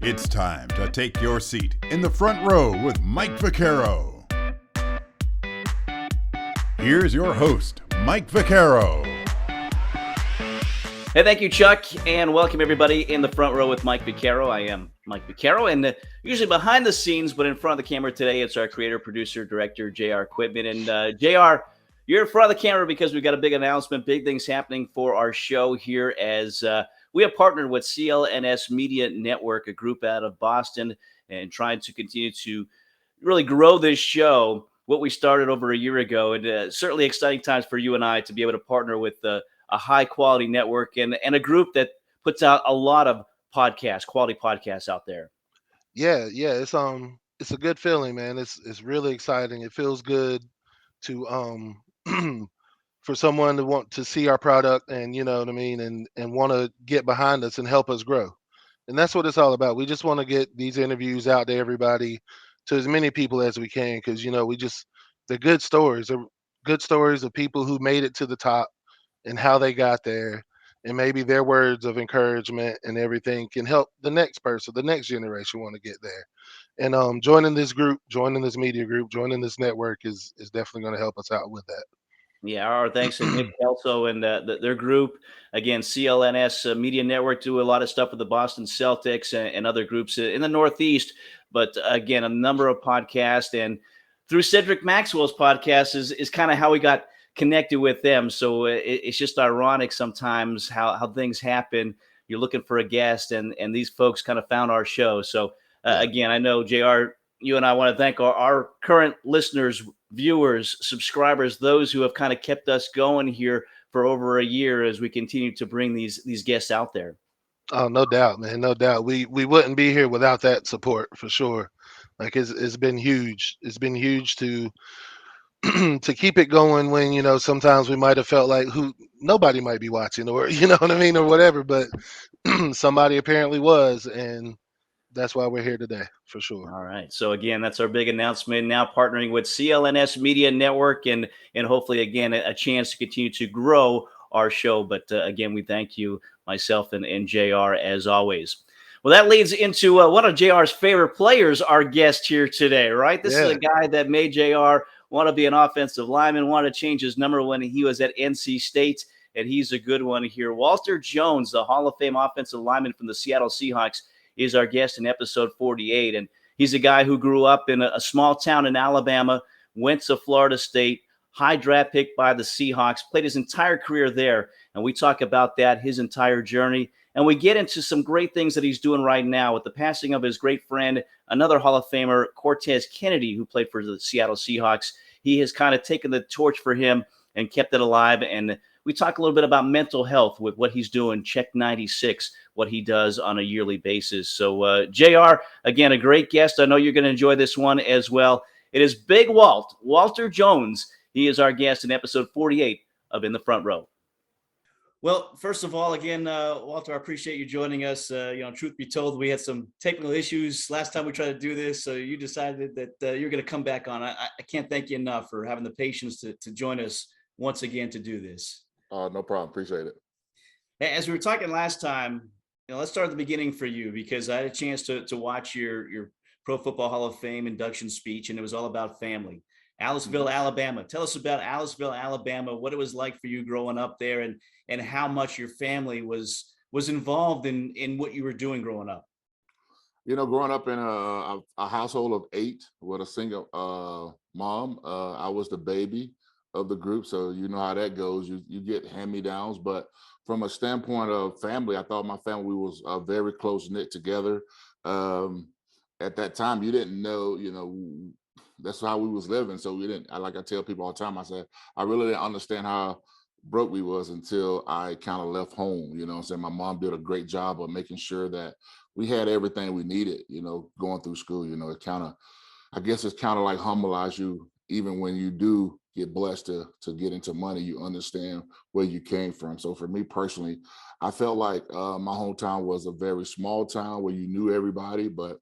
It's time to take your seat in the front row with Mike Vaccaro. Here's your host, Mike Vaccaro. Hey, thank you, Chuck, and welcome everybody in the front row with Mike Vaccaro. I am Mike Vaccaro, and usually behind the scenes, but in front of the camera today, it's our creator, producer, director, JR Quitman. And JR, you're in front of the camera because we've got a big announcement, big things happening for our show here as we have partnered with CLNS Media Network, a group out of Boston, and trying to continue to really grow this show, what we started over a year ago. And certainly exciting times for you and I to be able to partner with a high-quality network and a group that puts out a lot of podcasts, quality podcasts out there. Yeah, it's a good feeling, man. It's really exciting. It feels good to for someone to want to see our product and you know what I mean and want to get behind us and help us grow. And that's what it's all about. We just want to get these interviews out to everybody, to as many people as we can, because you know they're good stories. They're good stories of people who made it to the top and how they got there, and maybe their words of encouragement and everything can help the next person, the next generation want to get there. And joining this group, joining this media group, joining this network is definitely going to help us out with that. Yeah, our thanks to Nick Kelso and their group. Again, CLNS Media Network do a lot of stuff with the Boston Celtics and other groups in the Northeast. But again, a number of podcasts. And through Cedric Maxwell's podcast is kind of how we got connected with them. So it's just ironic sometimes how things happen. You're looking for a guest, and these folks kind of found our show. So again, I know, JR, you and I want to thank our current listeners, viewers, subscribers, those who have kind of kept us going here for over a year as we continue to bring these guests out there. Oh, no doubt, man, no doubt. We wouldn't be here without that support for sure. Like it's been huge. It's been huge to to keep it going when you know sometimes we might have felt like who nobody might be watching or you know what I mean or whatever, but somebody apparently was, and that's why we're here today for sure. All right. So again, that's our big announcement. Now partnering with CLNS Media Network and hopefully again a chance to continue to grow our show. But again, we thank you, myself and JR, as always. Well, that leads into one of JR's favorite players, our guest here today, right? This is a guy that made JR want to be an offensive lineman, wanted to change his number when he was at NC State, and he's a good one here. Walter Jones, the Hall of Fame offensive lineman from the Seattle Seahawks, is our guest in episode 48. And he's a guy who grew up in a small town in Alabama, went to Florida State, high draft pick by the Seahawks, played his entire career there. And we talk about that, his entire journey. And we get into some great things that he's doing right now with the passing of his great friend, another Hall of Famer, Cortez Kennedy, who played for the Seattle Seahawks. He has kind of taken the torch for him and kept it alive. And we talk a little bit about mental health with what he's doing, Check 96, what he does on a yearly basis. So, JR, again, a great guest. I know you're going to enjoy this one as well. It is Big Walt, Walter Jones. He is our guest in episode 48 of In the Front Row. Well, first of all, again, Walter, I appreciate you joining us. Truth be told, we had some technical issues last time we tried to do this, so you decided that you're going to come back on. I can't thank you enough for having the patience to join us once again to do this. No problem. Appreciate it. As we were talking last time, let's start at the beginning for you, because I had a chance to watch your Pro Football Hall of Fame induction speech, and it was all about family. Aliceville, Alabama. Tell us about Aliceville, Alabama, what it was like for you growing up there, and how much your family was involved in what you were doing growing up. Growing up in a household of 8 with a single mom, I was the baby of the group, so you know how that goes. You get hand-me-downs, but from a standpoint of family, I thought my family was very close-knit together. At that time, you didn't know, that's how we was living. So we didn't, like I tell people all the time, I said, I really didn't understand how broke we was until I kind of left home. My mom did a great job of making sure that we had everything we needed, going through school. I guess it's kind of like humanize you, even when you do get blessed to get into money, you understand where you came from. So for me personally, I felt like my hometown was a very small town where you knew everybody, but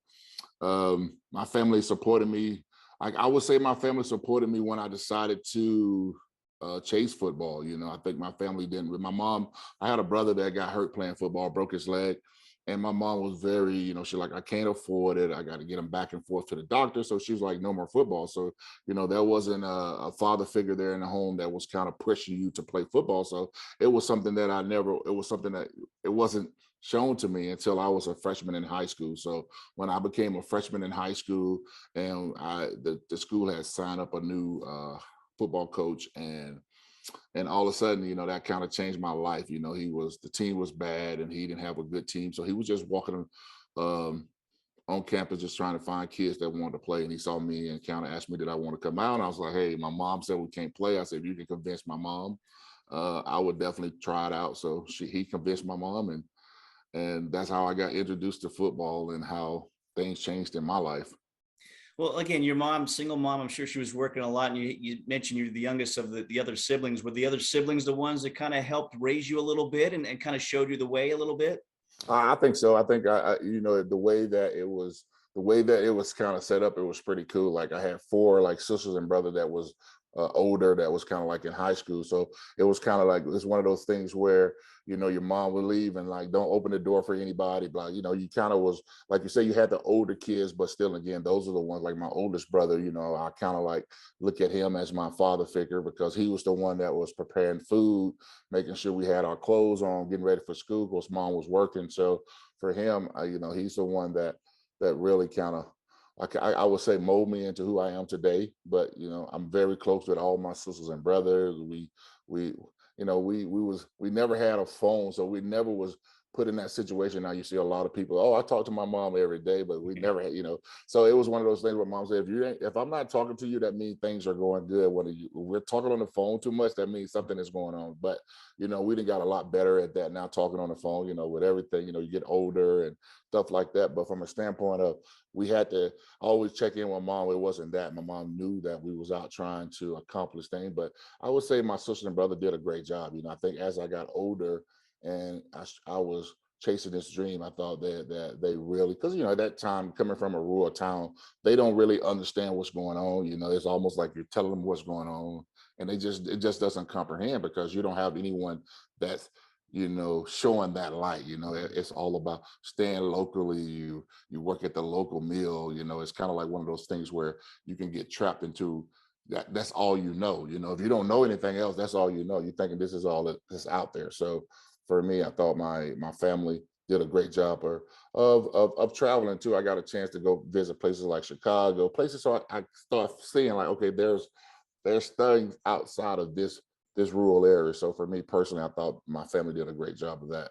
my family supported me. I would say my family supported me when I decided to chase football. You know, I think my family didn't. With my mom, I had a brother that got hurt playing football, broke his leg. And my mom was very, you know, she's like, I can't afford it. I got to get him back and forth to the doctor. So she was like, no more football. So, you know, there wasn't a father figure there in the home that was kind of pushing you to play football. So it was something that it wasn't shown to me until I was a freshman in high school. So when I became a freshman in high school and the school had signed up a new football coach, and all of a sudden, you know, that kind of changed my life. You know, the team was bad and he didn't have a good team. So he was just walking on campus, just trying to find kids that wanted to play. And he saw me and kind of asked me, did I want to come out? And I was like, hey, my mom said we can't play. I said, if you can convince my mom, I would definitely try it out. So he convinced my mom, and that's how I got introduced to football and how things changed in my life. Well, again, your mom, single mom, I'm sure she was working a lot. And you mentioned you're the youngest of the other siblings. Were the other siblings the ones that kind of helped raise you a little bit and kind of showed you the way a little bit? I think so. I think you know, the way that it was kind of set up, it was pretty cool. Like I had 4 like sisters and brother that was older, that was kind of like in high school. So it was kind of like, it's one of those things where, you know, your mom would leave and like, don't open the door for anybody. But, you know, you kind of was, like you say, you had the older kids, but still, again, those are the ones, like my oldest brother, you know, I kind of like look at him as my father figure, because he was the one that was preparing food, making sure we had our clothes on, getting ready for school, because mom was working. So for him, you know, he's the one that really kind of, I would say, mold me into who I am today. But, you know, I'm very close with all my sisters and brothers. We you know, we never had a phone, so we never was put in that situation. Now you see a lot of people, oh, I talk to my mom every day, but we never had, you know. So it was one of those things where mom said, if I'm not talking to you, that means things are going good. When we're talking on the phone too much, that means something is going on. But, you know, we done got a lot better at that now, talking on the phone, you know, with everything, you know, you get older and stuff like that. But from a standpoint of, we had to always check in with mom. It wasn't that. My mom knew that we was out trying to accomplish things. But I would say my sister and brother did a great job. You know, I think as I got older and I was chasing this dream, I thought that they really, because, you know, at that time, coming from a rural town, they don't really understand what's going on. You know, it's almost like you're telling them what's going on, and it just doesn't comprehend, because you don't have anyone that's, you know, showing that light. You know, it's all about staying locally. You work at the local mill. You know, it's kind of like one of those things where you can get trapped into that's all you know. You know, if you don't know anything else, that's all you know. You're thinking this is all that's out there. So for me, I thought my family did a great job of traveling too. I got a chance to go visit places like Chicago, places, so I start seeing like, okay, there's things outside of this rural area. So for me personally, I thought my family did a great job of that.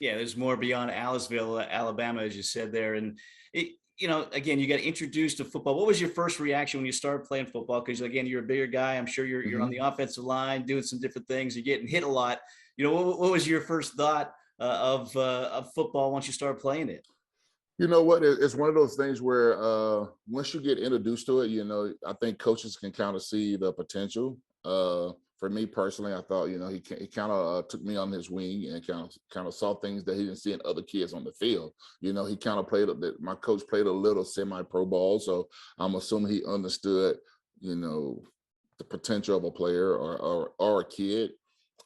Yeah, there's more beyond Aliceville, Alabama, as you said there. And you know, again, you got introduced to football. What was your first reaction when you started playing football? Because again, you're a bigger guy. I'm sure you're on the offensive line doing some different things. You're getting hit a lot. You know, what was your first thought of football once you started playing it? You know what? It's one of those things where once you get introduced to it, you know, I think coaches can kind of see the potential. For me personally, I thought, you know, he kind of took me on his wing and kind of saw things that he didn't see in other kids on the field. You know, he kind of my coach played a little semi-pro ball, so I'm assuming he understood, you know, the potential of a player or a kid.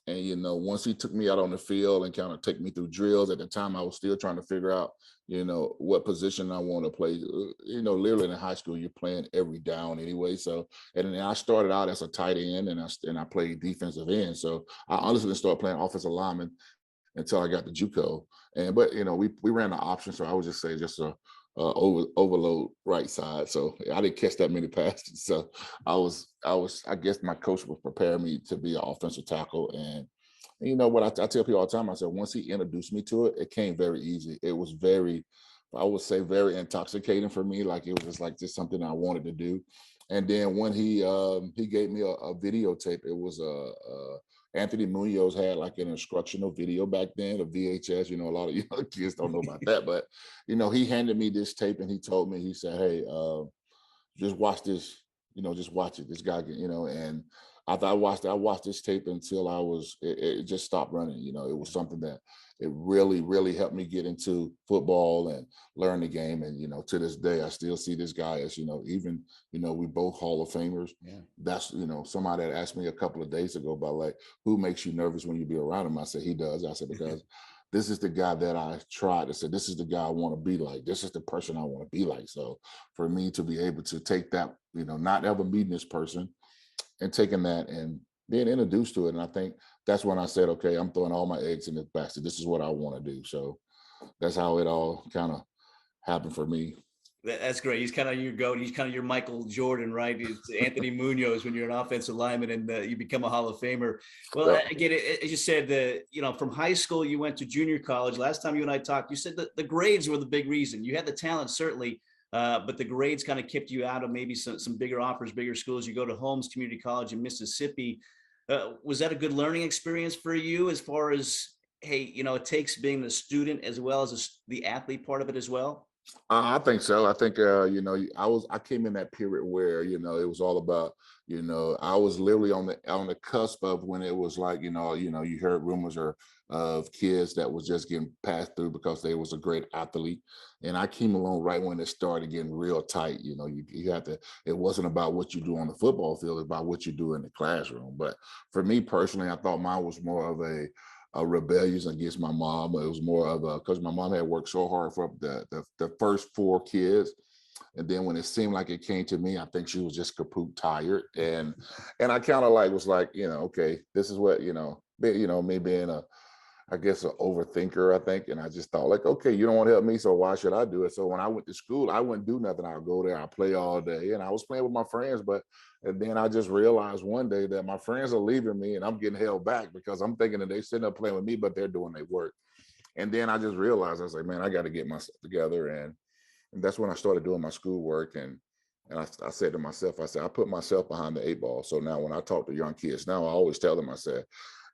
And, you know, once he took me out on the field and kind of take me through drills, at the time I was still trying to figure out, you know, what position I want to play. You know, literally in high school, you're playing every down anyway. So, and then I started out as a tight end, and I played defensive end. So I honestly didn't start playing offensive lineman until I got to JUCO. But, you know, we ran the option. So I would just say just a overload right side. So I didn't catch that many passes. So I guess my coach was preparing me to be an offensive tackle. And you know what, I tell people all the time, I said, once he introduced me to it, it came very easy. It was very, I would say, very intoxicating for me. Like, it was just like just something I wanted to do. And then when he gave me a videotape, it was Anthony Munoz had like an instructional video back then, a VHS. You know, a lot of young kids don't know about that, but you know, he handed me this tape and he told me, he said, "Hey, just watch this. You know, just watch it. This guy, you know." And I watched this tape until it just stopped running. You know, it was something that it really, really helped me get into football and learn the game. And, you know, to this day, I still see this guy as, you know, even, you know, we both Hall of Famers. Yeah. That's, you know, somebody that asked me a couple of days ago about like, who makes you nervous when you be around him? I said, he does. I said, because this is the guy that I tried to say, this is the guy I want to be like. This is the person I want to be like. So for me to be able to take that, you know, not ever meeting this person and taking that and being introduced to it. And I think that's when I said, okay, I'm throwing all my eggs in this basket. This is what I want to do. So that's how it all kind of happened for me. That's great. He's kind of your GOAT. He's kind of your Michael Jordan, right? It's Anthony Munoz when you're an offensive lineman and you become a Hall of Famer. Well, Yeah. again, as you said, you know, from high school, you went to junior college. Last time you and I talked, you said that the grades were the big reason. You had the talent, certainly, but the grades kind of kept you out of maybe some bigger offers, bigger schools. You go to Holmes Community College in Mississippi. Was that a good learning experience for you as far as, hey, you know, it takes being the student as well as the athlete part of it as well? I think so. I think you know, I came in that period where, you know, it was all about, you know, I was literally on the cusp of when it was like, you know, you heard rumors of kids that was just getting passed through because they was a great athlete. And I came along right when it started getting real tight. You know, you had to, it wasn't about what you do on the football field, it's about what you do in the classroom. But for me personally, I thought mine was more of a rebellion against my mom. It was more of a, because my mom had worked so hard for the first 4 kids. And then when it seemed like it came to me, I think she was just kaput tired. And I kind of like was like, you know, okay, this is what, you know, me being I guess an overthinker, I think. And I just thought like, okay, you don't want to help me, so why should I do it? So when I went to school, I wouldn't do nothing. I'll go there, I'll play all day. And I was playing with my friends, and then I just realized one day that my friends are leaving me and I'm getting held back because I'm thinking that they're sitting up playing with me, but they're doing their work. And then I just realized, I was like, man, I got to get myself together. And that's when I started doing my schoolwork. And I said to myself, I said, I put myself behind the 8 ball. So now when I talk to young kids now, I always tell them, I said,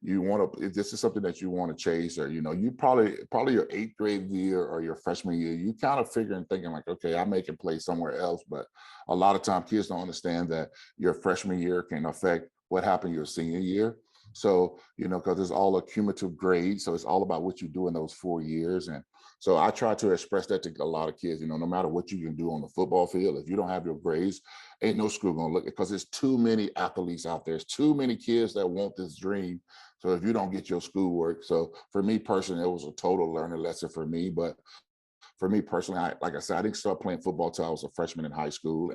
you want to, if this is something that you want to chase, or, you know, you probably your 8th grade year or your freshman year, you kind of figuring, thinking like, okay, I may can play somewhere else. But a lot of times kids don't understand that your freshman year can affect what happened your senior year. So, you know, because it's all a cumulative grade. So it's all about what you do in those 4 years. And so I try to express that to a lot of kids, you know, no matter what you can do on the football field, if you don't have your grades, ain't no school gonna look, because there's too many athletes out there. There's too many kids that want this dream. So if you don't get your schoolwork, so for me personally, it was a total learning lesson for me. But for me personally, like I said, I didn't start playing football till I was a freshman in high school.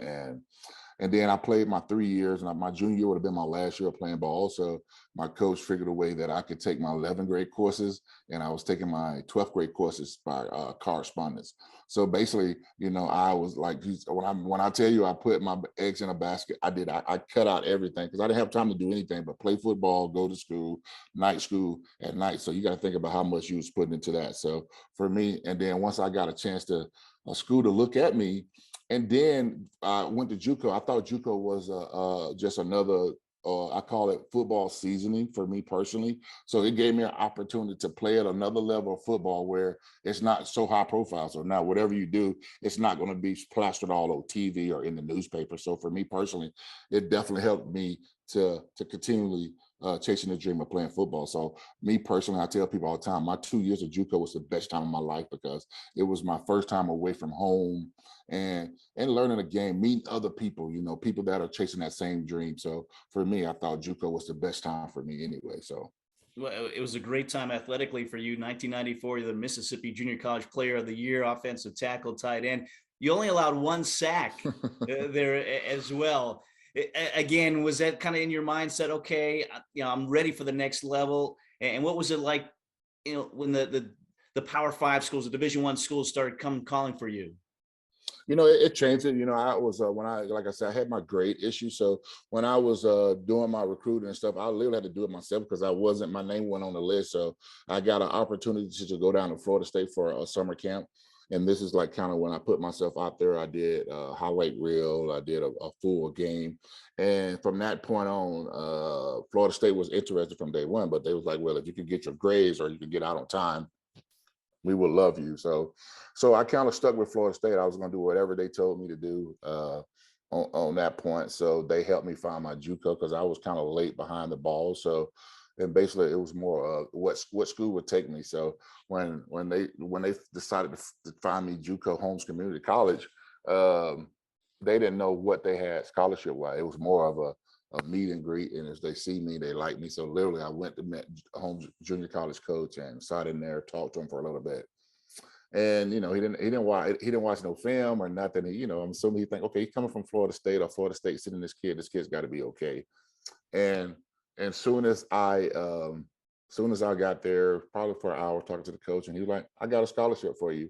And then I played my 3 years, and my junior year would have been my last year playing ball. So my coach figured a way that I could take my 11th grade courses, and I was taking my 12th grade courses by correspondence. So basically, you know, I was like, when I tell you I put my eggs in a basket, I did. I cut out everything because I didn't have time to do anything but play football, go to school, night school at night. So you got to think about how much you was putting into that. So for me, and then once I got a chance to a school to look at me, and then I went to JUCO. I thought JUCO was just another, I call it football seasoning for me personally. So it gave me an opportunity to play at another level of football where it's not so high profile. So now whatever you do, it's not going to be plastered all over TV or in the newspaper. So for me personally, it definitely helped me to continually chasing the dream of playing football. So me personally, I tell people all the time, my 2 years of JUCO was the best time of my life because it was my first time away from home and learning the game, meeting other people, you know, people that are chasing that same dream. So for me, I thought JUCO was the best time for me anyway. So Well, it was a great time athletically for you. 1994, you're the Mississippi Junior College Player of the Year, offensive tackle, tight end. You only allowed 1 sack there as well. Again, was that kind of in your mindset? Okay, you know, I'm ready for the next level. And what was it like, you know, when the Power 5 schools, the Division I schools started calling for you? you know, it changed it. You know, I was when I, like I said, I had my grade issue. So when I was doing my recruiting and stuff, I literally had to do it myself because my name went on the list. So I got an opportunity to go down to Florida State for a summer camp. And this is like kind of when I put myself out there. I did a highlight reel, I did a full game. And from that point on, Florida State was interested from day one, but they was like, well, if you can get your grades or you can get out on time, we will love you. So I kind of stuck with Florida State. I was going to do whatever they told me to do. on that point. So they helped me find my JUCO because I was kind of late behind the ball. So, and basically it was more what school would take me. So when they decided to find me JUCO, Holmes Community College, they didn't know what they had scholarship wise. It was more of a meet and greet, and as they see me, they like me. So literally, I went to met Holmes Junior College coach and sat in there, talked to him for a little bit. And he didn't watch no film or nothing. I'm assuming he think, okay, he's coming from Florida State, or Florida State sending this kid's got to be okay. And soon as I got there, probably for an hour talking to the coach, and he was like, I got a scholarship for you.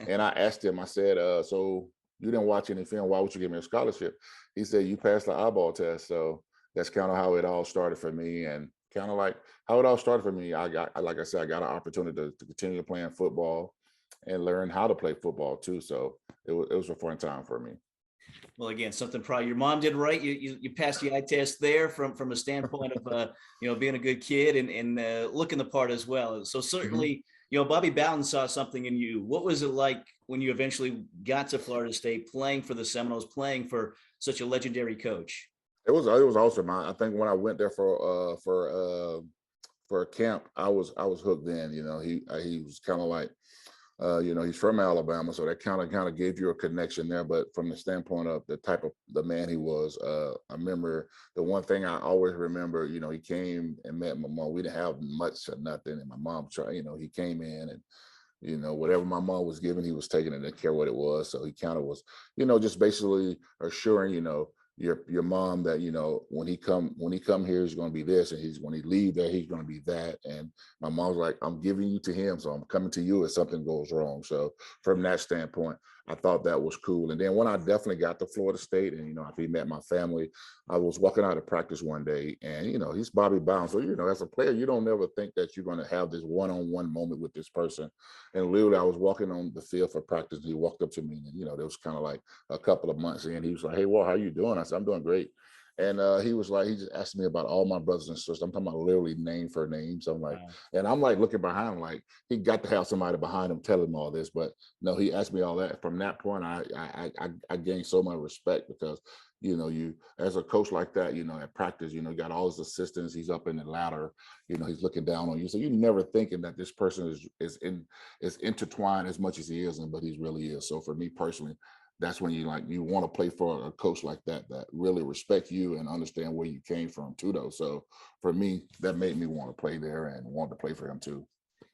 And I asked him, I said, so you didn't watch any film, why would you give me a scholarship? He said, you passed the eyeball test. So that's kind of how it all started for me. And kind of like how it all started for me, like I said, I got an opportunity to continue playing football and learn how to play football too. So it was a fun time for me. Well, again, something probably your mom did right. You passed the eye test there from a standpoint of being a good kid and looking the part as well. So certainly, Bobby Bowden saw something in you. What was it like when you eventually got to Florida State, playing for the Seminoles, playing for such a legendary coach? It was awesome. I think when I went there for a camp, I was hooked in. He was kind of like, he's from Alabama, so that kind of gave you a connection there. But from the standpoint of the type of the man he was, I remember the one thing I always remember. He came and met my mom. We didn't have much or nothing, and my mom tried. He came in and whatever my mom was giving, he was taking it, didn't care what it was. So he kind of was, just basically assuring, your mom that, when he come here, he's going to be this, and when he leave there, he's going to be that. And my mom's like, I'm giving you to him, so I'm coming to you if something goes wrong. So from that standpoint, I thought that was cool. And then when I definitely got to Florida State, and after he met my family, I was walking out of practice one day, and he's Bobby Bowden. So as a player, you don't never think that you're going to have this one-on-one moment with this person. And literally, I was walking on the field for practice, and he walked up to me, and there was kind of like a couple of months in. He was like, "Hey, Walt, how you doing?" I said, "I'm doing great." And he was like, he just asked me about all my brothers and sisters. I'm talking about literally name for name. So I'm like, and I'm like looking behind him, like he got to have somebody behind him telling him all this. But no, he asked me all that. From that point, I gained so much respect because, you as a coach like that, at practice, got all his assistants. He's up in the ladder, he's looking down on you. So you're never thinking that this person is intertwined as much as he is, but he really is. So for me personally, that's when you want to play for a coach like that really respect you and understand where you came from too, though. So for me, that made me want to play there and want to play for him too.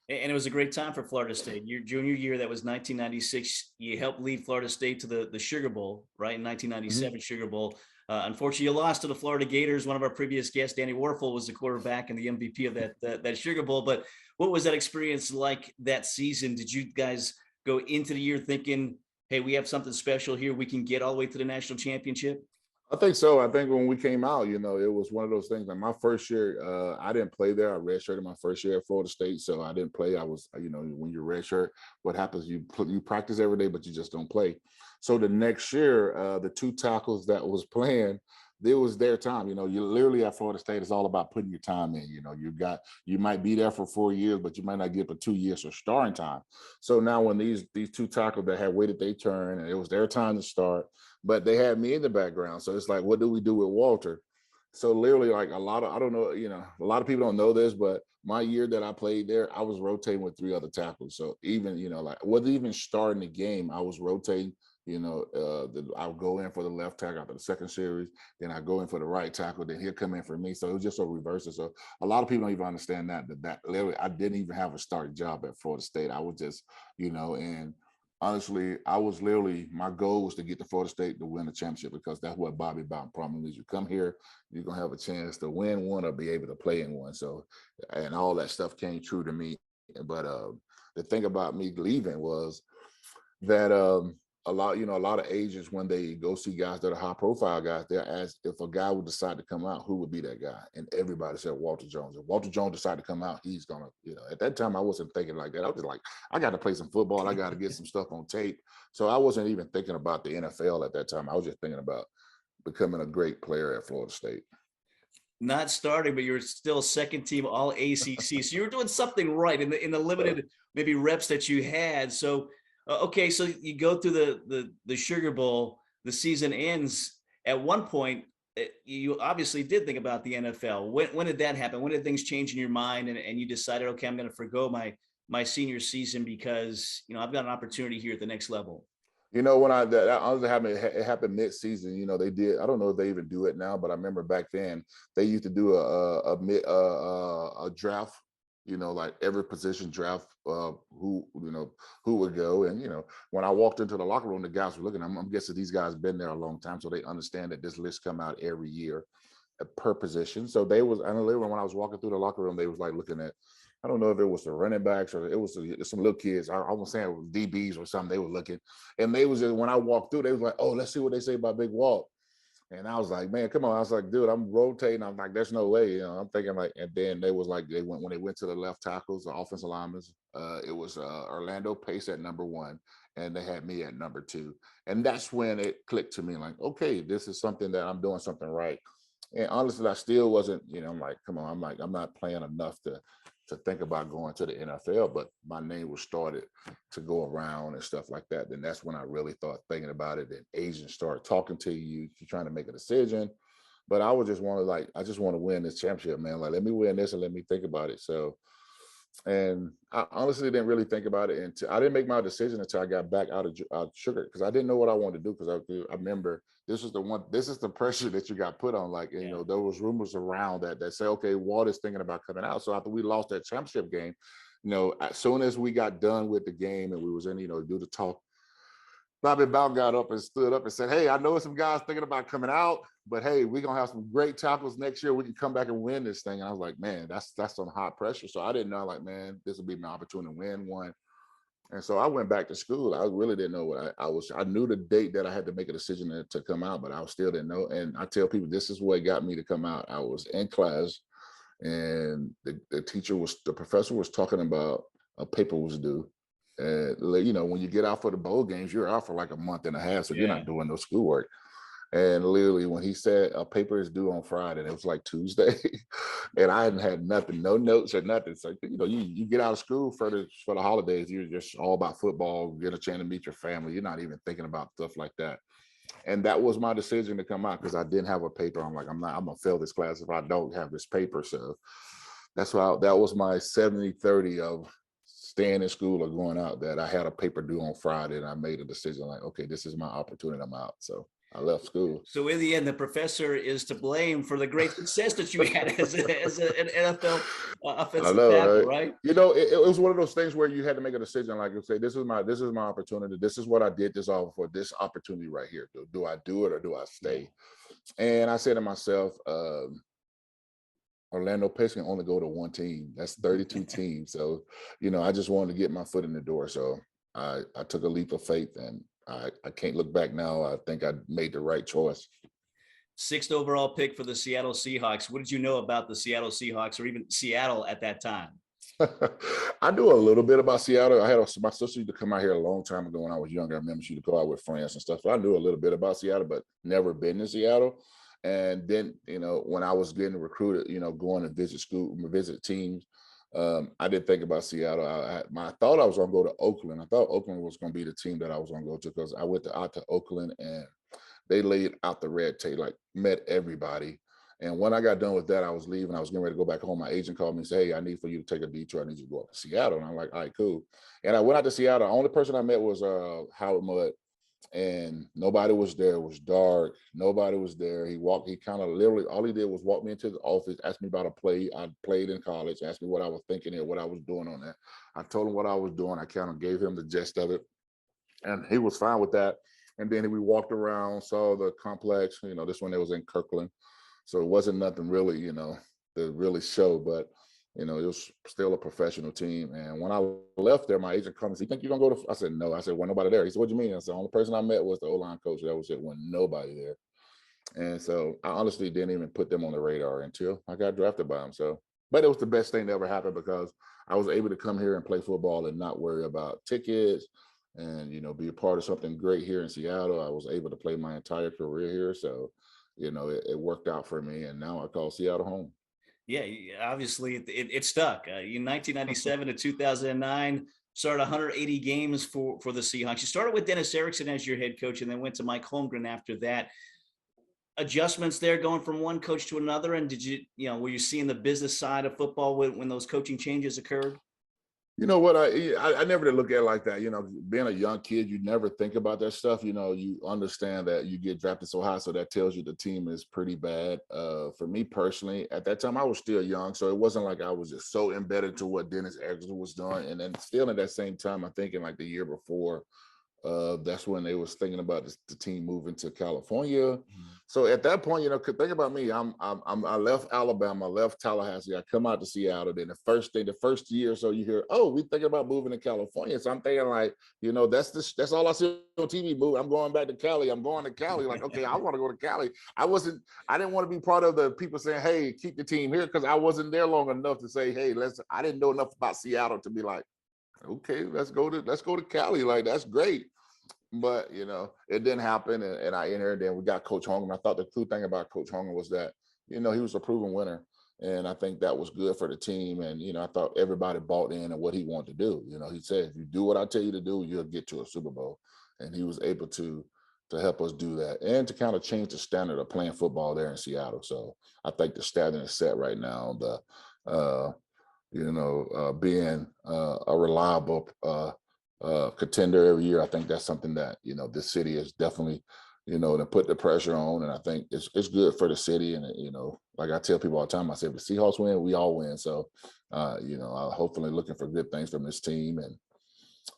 And it was a great time for Florida State. Your junior year, that was 1996. You helped lead Florida State to the Sugar Bowl, right? In 1997 Sugar Bowl. Unfortunately, you lost to the Florida Gators. One of our previous guests, Danny Warfel, was the quarterback and the MVP of that Sugar Bowl. But what was that experience like that season? Did you guys go into the year thinking, hey, we have something special here, we can get all the way to the national championship? I think so. I think when we came out, it was one of those things. Like my first year, I didn't play there. I redshirted my first year at Florida State, so I didn't play. I was, when you're redshirt, what happens? You practice every day, but you just don't play. So the next year, the two tackles that was playing, it was their time. You literally at Florida State, it's all about putting your time in. You might be there for 4 years, but you might not get for 2 years for starting time. So now when these two tackles that had waited their turn, and it was their time to start, but they had me in the background. So it's like, what do we do with Walter? So literally, like I don't know, a lot of people don't know this, but my year that I played there, I was rotating with 3 other tackles. So even, wasn't even starting the game, I was rotating. I'll go in for the left tackle after the second series, then I go in for the right tackle, then he'll come in for me. So it was just a reversal. So a lot of people don't even understand that literally I didn't even have a starting job at Florida State. I was just, and honestly, my goal was to get to Florida State to win the championship, because that's what Bobby Bowden promised me. You come here, you're going to have a chance to win one or be able to play in one. So, and all that stuff came true to me. But the thing about me leaving was that a lot of agents, when they go see guys that are high profile guys, they're asked if a guy would decide to come out, who would be that guy? And everybody said Walter Jones. If Walter Jones decided to come out, he's gonna, at that time I wasn't thinking like that. I was just like, I got to play some football. I got to get some stuff on tape. So I wasn't even thinking about the NFL at that time. I was just thinking about becoming a great player at Florida State. Not starting, but you're still second team All-ACC. So you were doing something right in the limited maybe reps that you had. So okay, so you go through the Sugar Bowl, the season ends. at one point, you obviously did think about the NFL. When did that happen? When did things change in your mind, and you decided, okay, I'm going to forgo my senior season because I've got an opportunity here at the next level? When that honestly happened, it happened mid-season. They did. I don't know if they even do it now, but I remember back then they used to do a draft. Like every position draft, who would go. And when I walked into the locker room, the guys were looking. I'm guessing these guys been there a long time, so they understand that this list come out every year per position. So they was. I know when I was walking through the locker room, they was like looking at. I don't know if it was the running backs or it was some little kids. I was saying it was DBs or something. They were looking, and they was just, when I walked through, they was like, "Oh, let's see what they say about Big Walt." And I was like, "Man, come on!" I was like, "Dude, I'm rotating." I'm like, "There's no way." I'm thinking like, and then they was like, when they went to the left tackles, the offensive linemen. It was Orlando Pace at number 1, and they had me at number 2, and that's when it clicked to me, like, okay, this is something that I'm doing something right. And honestly, I still wasn't, I'm like, come on, I'm not playing enough to think about going to the NFL, but my name was started to go around and stuff like that. Then that's when I really thought thinking about it. And agents start talking to you, you're trying to make a decision. But I would just want to I just want to win this championship, man. Like, let me win this and let me think about it. So, and I honestly didn't really think about it until I didn't make my decision until I got back out of Sugar, because I didn't know what I wanted to do. Because I remember this is the pressure that you got put on. Like, there was rumors around that say, okay, Walt is thinking about coming out. So after we lost that championship game, as soon as we got done with the game and we was in, do the talk, Bobby Bowden got up and stood up and said, "Hey, I know some guys thinking about coming out, but hey, we're going to have some great tackles next year. We can come back and win this thing." And I was like, man, that's some hot pressure. So I didn't know, like, man, this would be my opportunity to win one. And so I went back to school. I really didn't know what I was. I knew the date that I had to make a decision to come out, but I still didn't know. And I tell people, this is what got me to come out. I was in class, and the professor was talking about a paper was due. And when you get out for the bowl games, you're out for like a month and a half, so you're not doing no schoolwork. And literally, when he said a paper is due on Friday, and it was like Tuesday, and I hadn't had nothing, no notes or nothing. So you get out of school for the holidays, you're just all about football, get a chance to meet your family. You're not even thinking about stuff like that. And that was my decision to come out, because I didn't have a paper. I'm like, I'm gonna fail this class if I don't have this paper. So that's why that was my 70-30 of staying in school or going out, that I had a paper due on Friday, and I made a decision like, okay, this is my opportunity. I'm out. So I left school. So in the end, the professor is to blame for the great success that you had as an NFL offensive tackle, right? It was one of those things where you had to make a decision, like you say, this is my opportunity. This is what I did this all for, this opportunity right here. Do I do it or do I stay? And I said to myself, Orlando Pace can only go to one team. That's 32 teams. So, I just wanted to get my foot in the door. So I took a leap of faith, and I can't look back now. I think I made the right choice. 6th overall pick for the Seattle Seahawks. What did you know about the Seattle Seahawks, or even Seattle at that time? I knew a little bit about Seattle. My sister used to come out here a long time ago when I was younger. I remember she used to go out with friends and stuff. So I knew a little bit about Seattle, but never been to Seattle. And then, when I was getting recruited, going to visit teams, I didn't think about Seattle. I thought I was going to go to Oakland. I thought Oakland was going to be the team that I was going to go to, because I went out to Oakland and they laid out the red tape, like met everybody. And when I got done with that, I was leaving. I was getting ready to go back home. My agent called me and said, "Hey, I need for you to take a detour. I need you to go up to Seattle." And I'm like, "All right, cool." And I went out to Seattle. The only person I met was Howard Mudd. And nobody was there. It was dark. Nobody was there. He kind of literally, all he did was walk me into the office, asked me about a play I played in college, asked me what I was thinking and what I was doing on that. I told him what I was doing. I kind of gave him the gist of it, and he was fine with that. And then we walked around, saw the complex. This one, it was in Kirkland. So it wasn't nothing really, to really show, but it was still a professional team. And when I left there, my agent called me and said, "You think you're going to go to?" I said, "No." I said, "Well, nobody there." He said, "What do you mean?" I said, "The only person I met was the O-line coach." That was it. When nobody there. And so I honestly didn't even put them on the radar until I got drafted by them. So, but it was the best thing that ever happened, because I was able to come here and play football and not worry about tickets and, be a part of something great here in Seattle. I was able to play my entire career here. So, it worked out for me. And now I call Seattle home. Yeah, obviously it stuck. In 1997 to 2009, started 180 games for the Seahawks. You started with Dennis Erickson as your head coach, and then went to Mike Holmgren after that. adjustments there going from one coach to another? And did were you seeing the business side of football when those coaching changes occurred? You know what? I never did look at it like that. Being a young kid, you never think about that stuff. You understand that you get drafted so high, so that tells you the team is pretty bad. For me personally, at that time, I was still young, so it wasn't like I was just so embedded to what Dennis Eggleston was doing. And then still at that same time, I'm thinking like the year before, that's when they was thinking about the team moving to California. So at that point, think about me. I left Alabama, left Tallahassee. I come out to Seattle. Then the first year or so, you hear, oh, we thinking about moving to California. So I'm thinking like, that's all I see on TV. Move. I'm going back to Cali. I'm going to Cali. Like, okay, I want to go to Cali. I didn't want to be part of the people saying, hey, keep the team here, because I wasn't there long enough to say, hey, I didn't know enough about Seattle to be like, okay, let's go to Cali. Like, that's great. But, it didn't happen. And I entered, and we got Coach Holmes. I thought the cool thing about Coach Holmes was that, he was a proven winner. And I think that was good for the team. And, I thought everybody bought in and what he wanted to do. He said, if you do what I tell you to do, you'll get to a Super Bowl. And he was able to help us do that and to kind of change the standard of playing football there in Seattle. So I think the standard is set right now. Being a reliable contender every year. I think that's something that, this city is definitely, to put the pressure on. And I think it's good for the city. And, like I tell people all the time, I say, if the Seahawks win, we all win. So, I'm hopefully looking for good things from this team.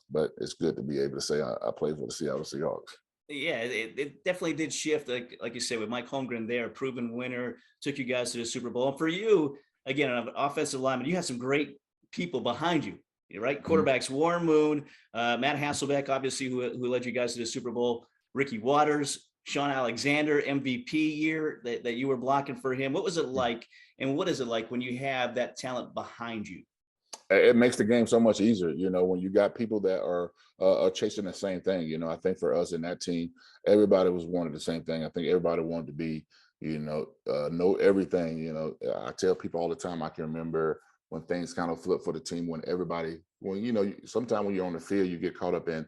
But it's good to be able to say I play for the Seattle Seahawks. Yeah, it definitely did shift. Like you said, with Mike Holmgren there, proven winner, took you guys to the Super Bowl. And for you, again, an offensive lineman, you had some great people behind you. Right, quarterbacks, Warren Moon, Matt Hasselbeck, obviously, who led you guys to the Super Bowl. Ricky Waters, Sean Alexander, MVP year that you were blocking for him. What was it like, and what is it like when you have that talent behind you? It makes the game so much easier, when you got people that are chasing the same thing. I think for us in that team, everybody was wanting the same thing. I think everybody wanted to be, know everything. I tell people all the time, I can remember when things kind of flip for the team, sometimes when you're on the field, you get caught up in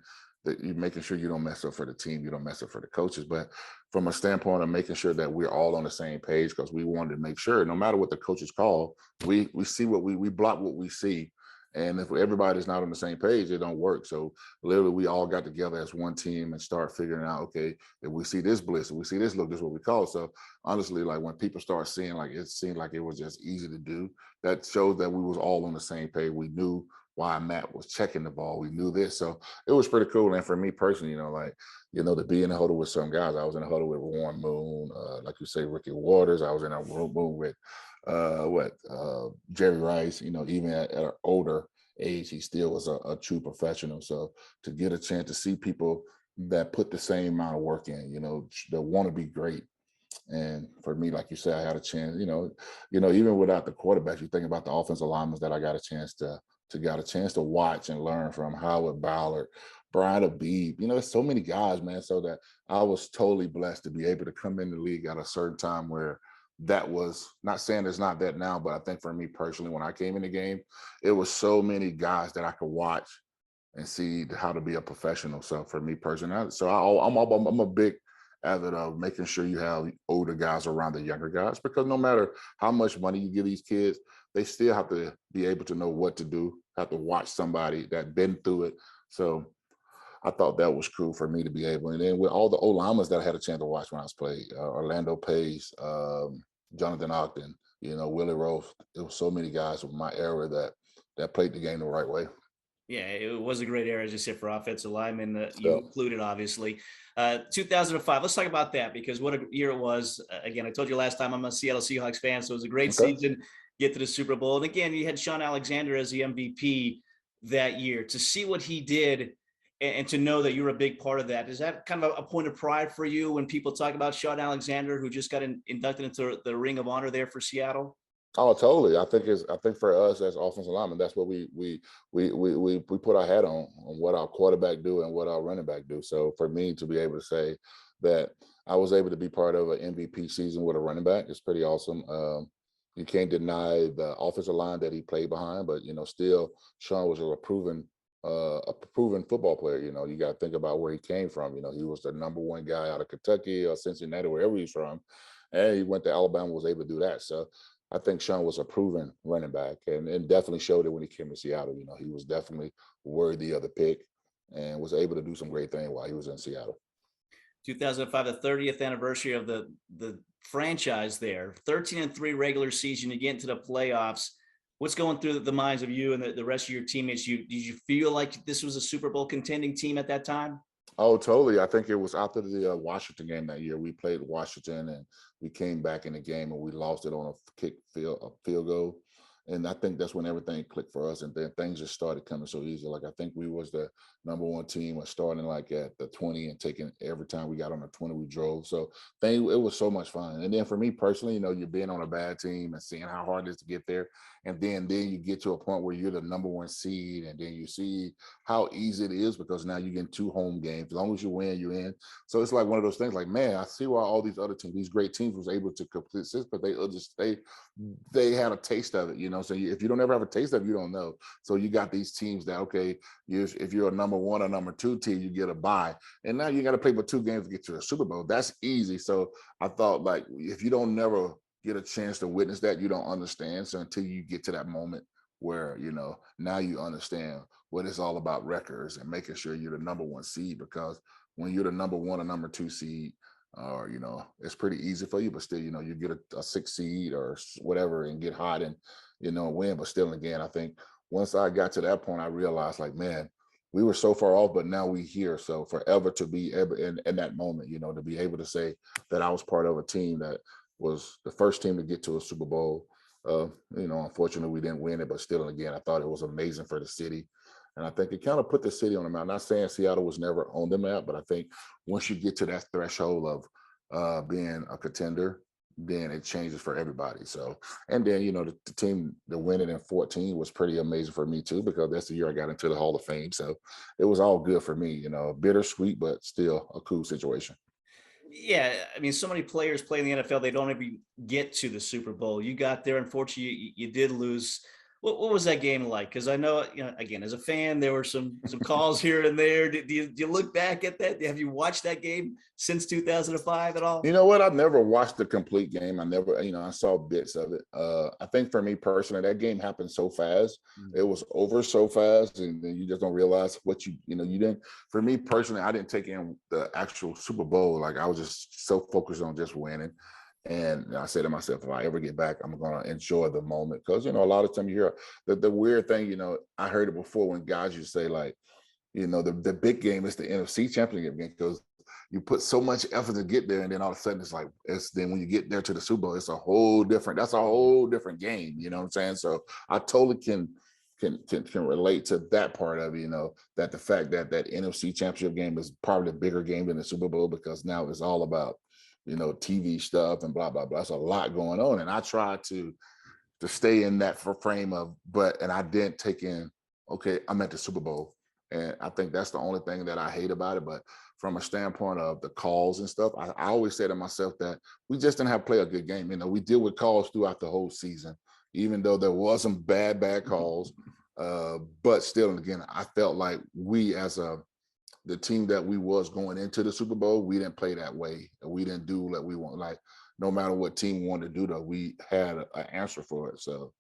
you're making sure you don't mess up for the team, you don't mess up for the coaches. But from a standpoint of making sure that we're all on the same page, because we wanted to make sure no matter what the coaches call, we see what we block what we see. And if everybody's not on the same page, it don't work. So literally we all got together as one team and start figuring out, okay, if we see this blitz, if we see this look, this is what we call it. So honestly, like when people start seeing, like it seemed like it was just easy to do, that shows that we was all on the same page. We knew why Matt was checking the ball. We knew this. So it was pretty cool. And for me personally, to be in a huddle with some guys, I was in a huddle with Warren Moon, like you say, Ricky Waters. I was in a room with Jerry Rice, even at an older age, he still was a true professional. So to get a chance to see people that put the same amount of work in, that want to be great. And for me, like you said, I had a chance, even without the quarterbacks, you think about the offensive linemen that I got a chance to watch and learn from. Howard Ballard, Brian Abebe, there's so many guys, man. So that I was totally blessed to be able to come in the league at a certain time where that was, not saying it's not that now, but I think for me personally, when I came in the game, it was so many guys that I could watch and see how to be a professional. So for me personally, I'm a big advocate of making sure you have older guys around the younger guys, because no matter how much money you give these kids, they still have to be able to know what to do, have to watch somebody that been through it. So I thought that was cool for me to be able. And then with all the old linemen that I had a chance to watch when I was playing, Orlando Pace, Jonathan Ogden, Willie Rose, there was so many guys of my era that played the game the right way. Yeah, it was a great era, as you said, for offensive linemen, you included, obviously. 2005, let's talk about that, because what a year it was. Again, I told you last time I'm a Seattle Seahawks fan, so it was a great season, get to the Super Bowl. And again, you had Sean Alexander as the MVP that year. To see what he did and to know that you were a big part of that, is that kind of a point of pride for you when people talk about Sean Alexander, who just got inducted into the Ring of Honor there for Seattle? Oh, totally. I think for us as offensive linemen, that's what we put our hat on what our quarterback do and what our running back do. So for me to be able to say that I was able to be part of an MVP season with a running back is pretty awesome. You can't deny the offensive line that he played behind, but still Sean was a proven a proven football player. You know, you got to think about where he came from. You know, he was the number one guy out of Kentucky or Cincinnati, wherever he's from, and he went to Alabama, was able to do that. So I think Sean was a proven running back, and definitely showed it when he came to Seattle. You know, he was definitely worthy of the pick and was able to do some great things while he was in Seattle. 2005, the 30th anniversary of the franchise there. 13-3 regular season. You get into the playoffs. What's going through the minds of you and the rest of your teammates? Did you feel like this was a Super Bowl contending team at that time? Oh, totally. I think it was after the Washington game that year. We played Washington, and we came back in the game, and we lost it on a field goal. And I think that's when everything clicked for us, and then things just started coming so easy. Like, I think we was the number one team, starting like at the 20 and taking every time we got on the 20, we drove. So it was so much fun. And then for me personally, you know, you're being on a bad team and seeing how hard it is to get there. And then you get to a point where you're the number one seed, and then you see how easy it is because now you're getting 2 home games. As long as you win, you're in. So it's like one of those things like, man, I see why all these other teams, these great teams, was able to complete this, but they had a taste of it, you know. So if you don't ever have a taste of it, you don't know. So you got these teams that, okay, if you're a number 1 or number 2 team, you get a bye. And now you got to play for 2 games to get to the Super Bowl. That's easy. So I thought, like, if you don't never get a chance to witness that, you don't understand. So until you get to that moment where, you know, now you understand what it's all about, records and making sure you're the number 1 seed, because when you're the number 1 or number 2 seed, or, you know, it's pretty easy for you, but still, you know, you get a 6 seed or whatever and get hot and, you know, win. But still, again, I think once I got to that point, I realized, like, man, we were so far off, but now we here. So forever to be able in that moment, you know, to be able to say that I was part of a team that was the first team to get to a Super Bowl. You know, unfortunately, we didn't win it, but still, again, I thought it was amazing for the city. And I think it kind of put the city on the map. Not saying Seattle was never on the map, but I think once you get to that threshold of being a contender, then it changes for everybody. So, and then, you know, the team, the winning in 14 was pretty amazing for me too, because that's the year I got into the Hall of Fame. So it was all good for me, you know, bittersweet, but still a cool situation. Yeah, I mean, so many players play in the NFL, they don't even get to the Super Bowl. You got there, unfortunately, you did lose. What was that game like? Because I know, you know, again, as a fan, there were some calls here and there. Do you look back at that? Have you watched that game since 2005 at all? You know what? I've never watched the complete game. I never, you know, I saw bits of it. I think for me personally, that game happened so fast. It was over so fast, and then you just don't realize what you know, you didn't. For me personally, I didn't take in the actual Super Bowl. Like, I was just so focused on just winning. And I said to myself, if I ever get back, I'm going to enjoy the moment. Because, you know, a lot of time you hear the weird thing, you know, I heard it before when guys used to say, like, you know, the big game is the NFC championship game, because you put so much effort to get there, and then all of a sudden it's like, then when you get there to the Super Bowl, that's a whole different game. You know what I'm saying? So I totally can relate to that part of it, you know, that the fact that that NFC championship game is probably a bigger game than the Super Bowl, because now it's all about, you know, TV stuff and blah, blah, blah. There's a lot going on. And I tried to stay in that frame of, and I didn't take in, okay, I'm at the Super Bowl. And I think that's the only thing that I hate about it. But from a standpoint of the calls and stuff, I always say to myself that we just didn't have to play a good game. You know, we deal with calls throughout the whole season, even though there was some bad calls. But still, and again, I felt like we as the team that we was going into the Super Bowl, we didn't play that way. We didn't do what we want. Like, no matter what team wanted to do, though, we had an answer for it. So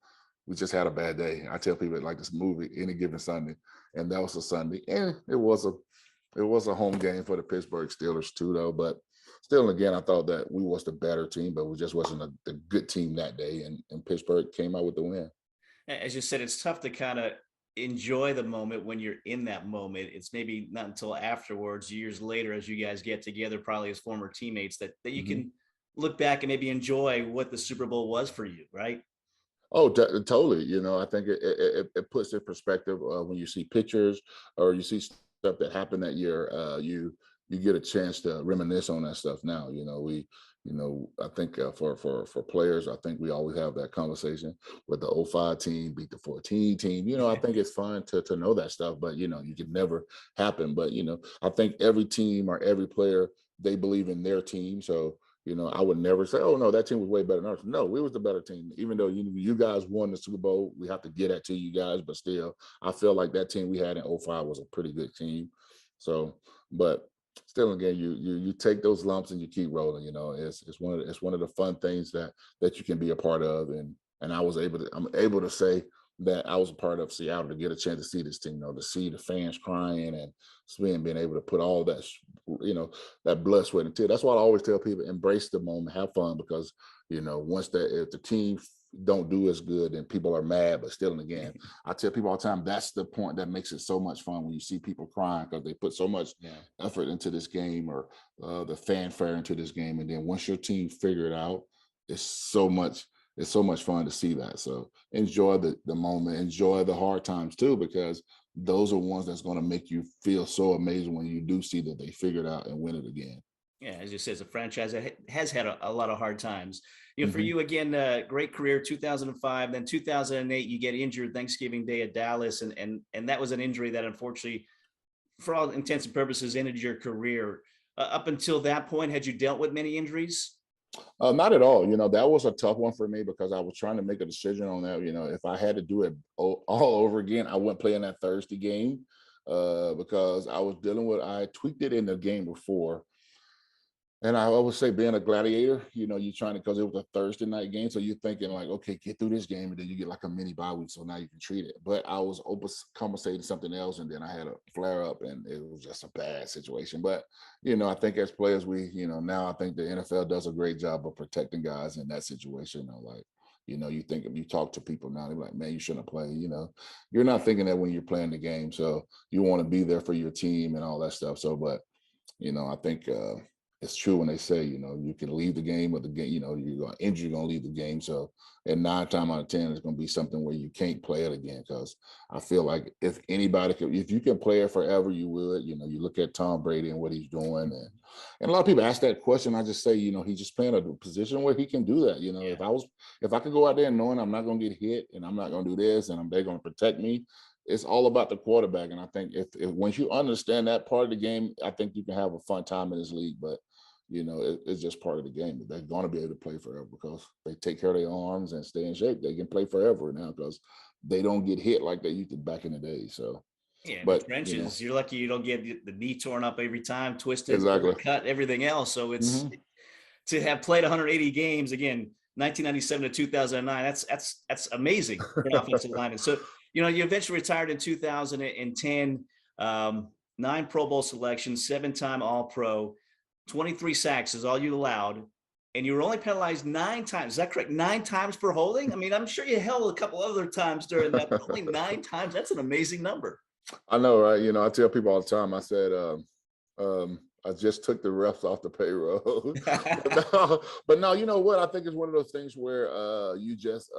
we just had a bad day. I tell people, like this movie, Any Given Sunday, and that was a Sunday. And it was a home game for the Pittsburgh Steelers too, though. But still, again, I thought that we was the better team, but we just wasn't the good team that day. And Pittsburgh came out with the win. As you said, it's tough to kind of enjoy the moment when you're in that moment. It's maybe not until afterwards, years later, as you guys get together, probably as former teammates, that you can look back and maybe enjoy what the Super Bowl was for you, right? Oh, totally. You know, I think it puts in perspective when you see pictures or you see stuff that happened that year. You get a chance to reminisce on that stuff now. You know, I think for players, I think we always have that conversation with the 05 team beat the 14 team. You know, I think it's fun to know that stuff, but, you know, you could never happen. But, you know, I think every team or every player, they believe in their team. So, I would never say, oh no, that team was way better than us. No, we was the better team. Even though you guys won the Super Bowl, we have to get that to you guys. But still, I feel like that team we had in '05 was a pretty good team. So, but still, again, you take those lumps and you keep rolling. It's one of the fun things that you can be a part of. And I'm able to say that I was a part of Seattle to get a chance to see this team, to see the fans crying and being able to put all that, that blood, sweat, and tears. That's why I always tell people, embrace the moment, have fun, because, once if the team don't do as good, then people are mad. But still, and again, I tell people all the time, that's the point that makes it so much fun when you see people crying, because they put so much effort into this game, or the fanfare into this game. And then once your team figure it out, it's so much fun to see that. So enjoy the moment, enjoy the hard times too, because those are ones that's going to make you feel so amazing when you do see that they figured out and win it again. Yeah, as you said, it's a franchise that has had a lot of hard times. For Mhm. you, again, great career, 2005, then 2008, you get injured Thanksgiving Day at Dallas, and that was an injury that unfortunately, for all intents and purposes, ended your career. Up until that point, had you dealt with many injuries? Not at all. That was a tough one for me, because I was trying to make a decision on that. If I had to do it all over again, I wouldn't play in that Thursday game, because I I tweaked it in the game before. And I always say, being a gladiator, you're trying to, because it was a Thursday night game. So you're thinking like, okay, get through this game, and then you get like a mini bye week. So now you can treat it. But I was compensating something else, and then I had a flare up, and it was just a bad situation. But, I think as players, now I think the NFL does a great job of protecting guys in that situation. You think, if you talk to people now, they're like, man, you shouldn't play. You're not thinking that when you're playing the game. So you want to be there for your team and all that stuff. So, but, I think, it's true when they say, you can leave the game, or the game, you're going to injure, you're going to leave the game. So, and 9 times out of 10, it's going to be something where you can't play it again. Because I feel like if you can play it forever, you would. You look at Tom Brady and what he's doing, and a lot of people ask that question. I just say, he's just playing a position where he can do that. If I could go out there knowing I'm not going to get hit, and I'm not going to do this, and they're going to protect me. It's all about the quarterback. And I think if once you understand that part of the game, I think you can have a fun time in this league. But it's just part of the game. They're going to be able to play forever, because they take care of their arms and stay in shape. They can play forever now, because they don't get hit like they used to back in the day. So, yeah, but the trenches, you're lucky you don't get the knee torn up every time, twisted, exactly, cut, everything else. So it's Mm-hmm. to have played 180 games again, 1997 to 2009. That's amazing for an offensive lineman. So you eventually retired in 2010. 9 Pro Bowl selections, 7-time All-Pro. 23 sacks is all you allowed, and you were only penalized 9 times. Is that correct? 9 times for holding? I mean, I'm sure you held a couple other times during that, but only 9 times. That's an amazing number. I know, right? I tell people all the time, I said, I just took the refs off the payroll. but no, you know what? I think it's one of those things where you just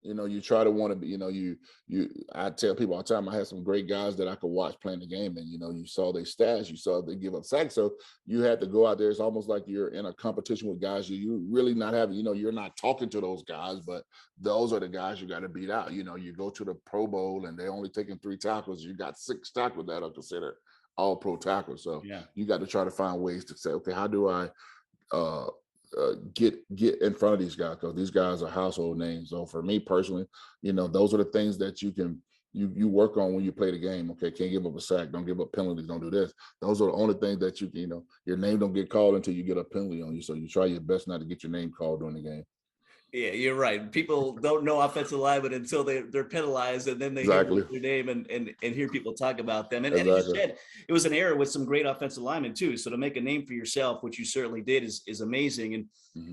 you try to want to be, I tell people all the time, I had some great guys that I could watch playing the game, and you saw their stats, you saw they give up sacks. So you had to go out there. It's almost like you're in a competition with guys you really not having, you're not talking to those guys, but those are the guys you got to beat out. You go to the Pro Bowl and they're only taking 3 tackles. You got 6 tackles that are considered all pro tackles. So you got to try to find ways to say, okay, how do I get in front of these guys, because these guys are household names. So for me personally, those are the things that you work on when you play the game. Okay, can't give up a sack, don't give up penalties, don't do this. Those are the only things that your name don't get called until you get a penalty on you. So you try your best not to get your name called during the game. Yeah, you're right. People don't know offensive linemen until they're penalized, and then they hear their name and hear people talk about them. And as you said, it was an era with some great offensive linemen too. So to make a name for yourself, which you certainly did, is amazing. And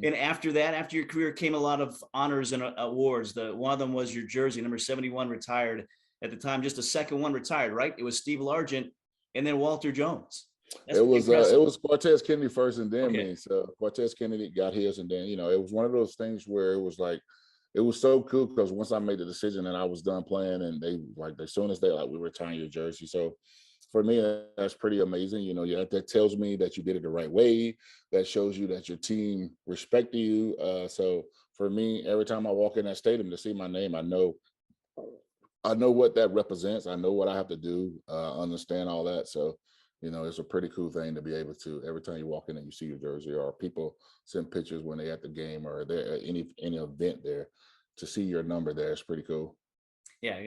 and after that, after your career, came a lot of honors and awards. One of them was your jersey, number 71, retired at the time. Just a second one retired, right? It was Steve Largent and then Walter Jones. It was Cortez Kennedy first, and then me. So Cortez Kennedy got his, and then it was one of those things where it was like, it was so cool, because once I made the decision and I was done playing, and they like, as soon as they we retiring your jersey. So for me, that's pretty amazing. That tells me that you did it the right way. That shows you that your team respected you. So for me, every time I walk in that stadium to see my name, I know what that represents. I know what I have to do, understand all that. So it's a pretty cool thing to be able to, every time you walk in and you see your jersey, or people send pictures when they're at the game or they're at any event there, to see your number there is pretty cool. Yeah,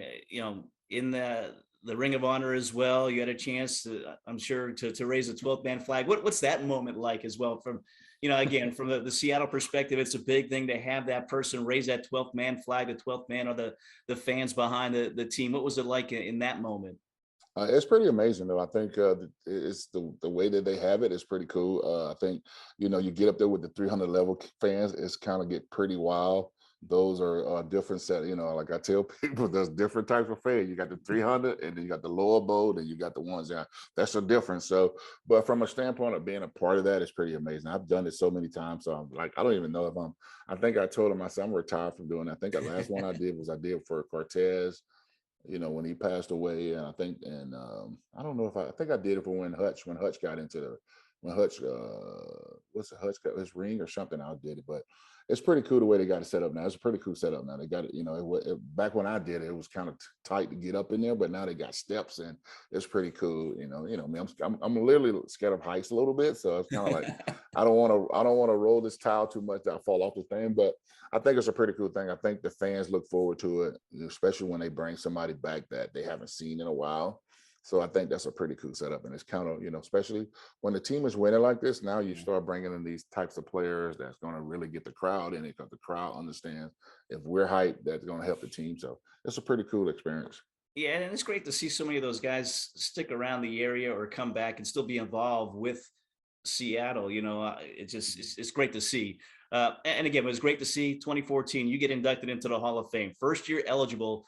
in the Ring of Honor as well, you had a chance to, I'm sure, to raise the 12th man flag. What's that moment like as well? From, again, from the Seattle perspective, it's a big thing to have that person raise that 12th man flag. The 12th man are the fans behind the team. What was it like in that moment? It's pretty amazing, though. I think it's the way that they have it is pretty cool. I think, you get up there with the 300 level fans, it's kind of get pretty wild. Those are a different set, like I tell people, there's different types of fans. You got the 300, and then you got the lower bowl, and you got the ones that's a difference. So, but from a standpoint of being a part of that, it's pretty amazing. I've done it so many times. So I'm like, I don't even know if I think I told him, I said, I'm retired from doing it. I think the last one I did for Cortez, when he passed away. And I think, I don't know if I think I did it for when Hutch got into when Hutch, Hutch got his ring or something, I did it. But it's pretty cool the way they got it set up now. It's a pretty cool setup now. They got it, back when I did it, it was kind of tight to get up in there, but now they got steps, and it's pretty cool. I mean, I'm literally scared of heights a little bit, so it's kind of like I don't want to roll this tile too much that I fall off the thing. But I think it's a pretty cool thing. I think the fans look forward to it, especially when they bring somebody back that they haven't seen in a while. So I think that's a pretty cool setup. And it's kind of, especially when the team is winning like this, now you start bringing in these types of players that's going to really get the crowd in it, because the crowd understands if we're hyped, that's going to help the team. So it's a pretty cool experience. Yeah, and it's great to see so many of those guys stick around the area or come back and still be involved with Seattle. It's great to see. And again, it was great to see 2014, you get inducted into the Hall of Fame, first year eligible.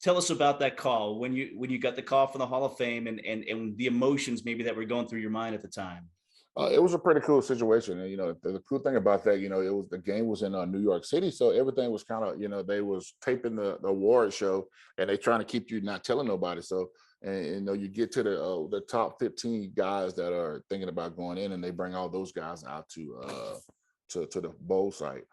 Tell us about that call, when you got the call from the Hall of Fame, and the emotions maybe that were going through your mind at the time. It was a pretty cool situation. And, the cool thing about that, the game was in New York City. So everything was kind of, they was taping the award show, and they trying to keep you not telling nobody. So, and you get to the top 15 guys that are thinking about going in, and they bring all those guys out to the bowl site.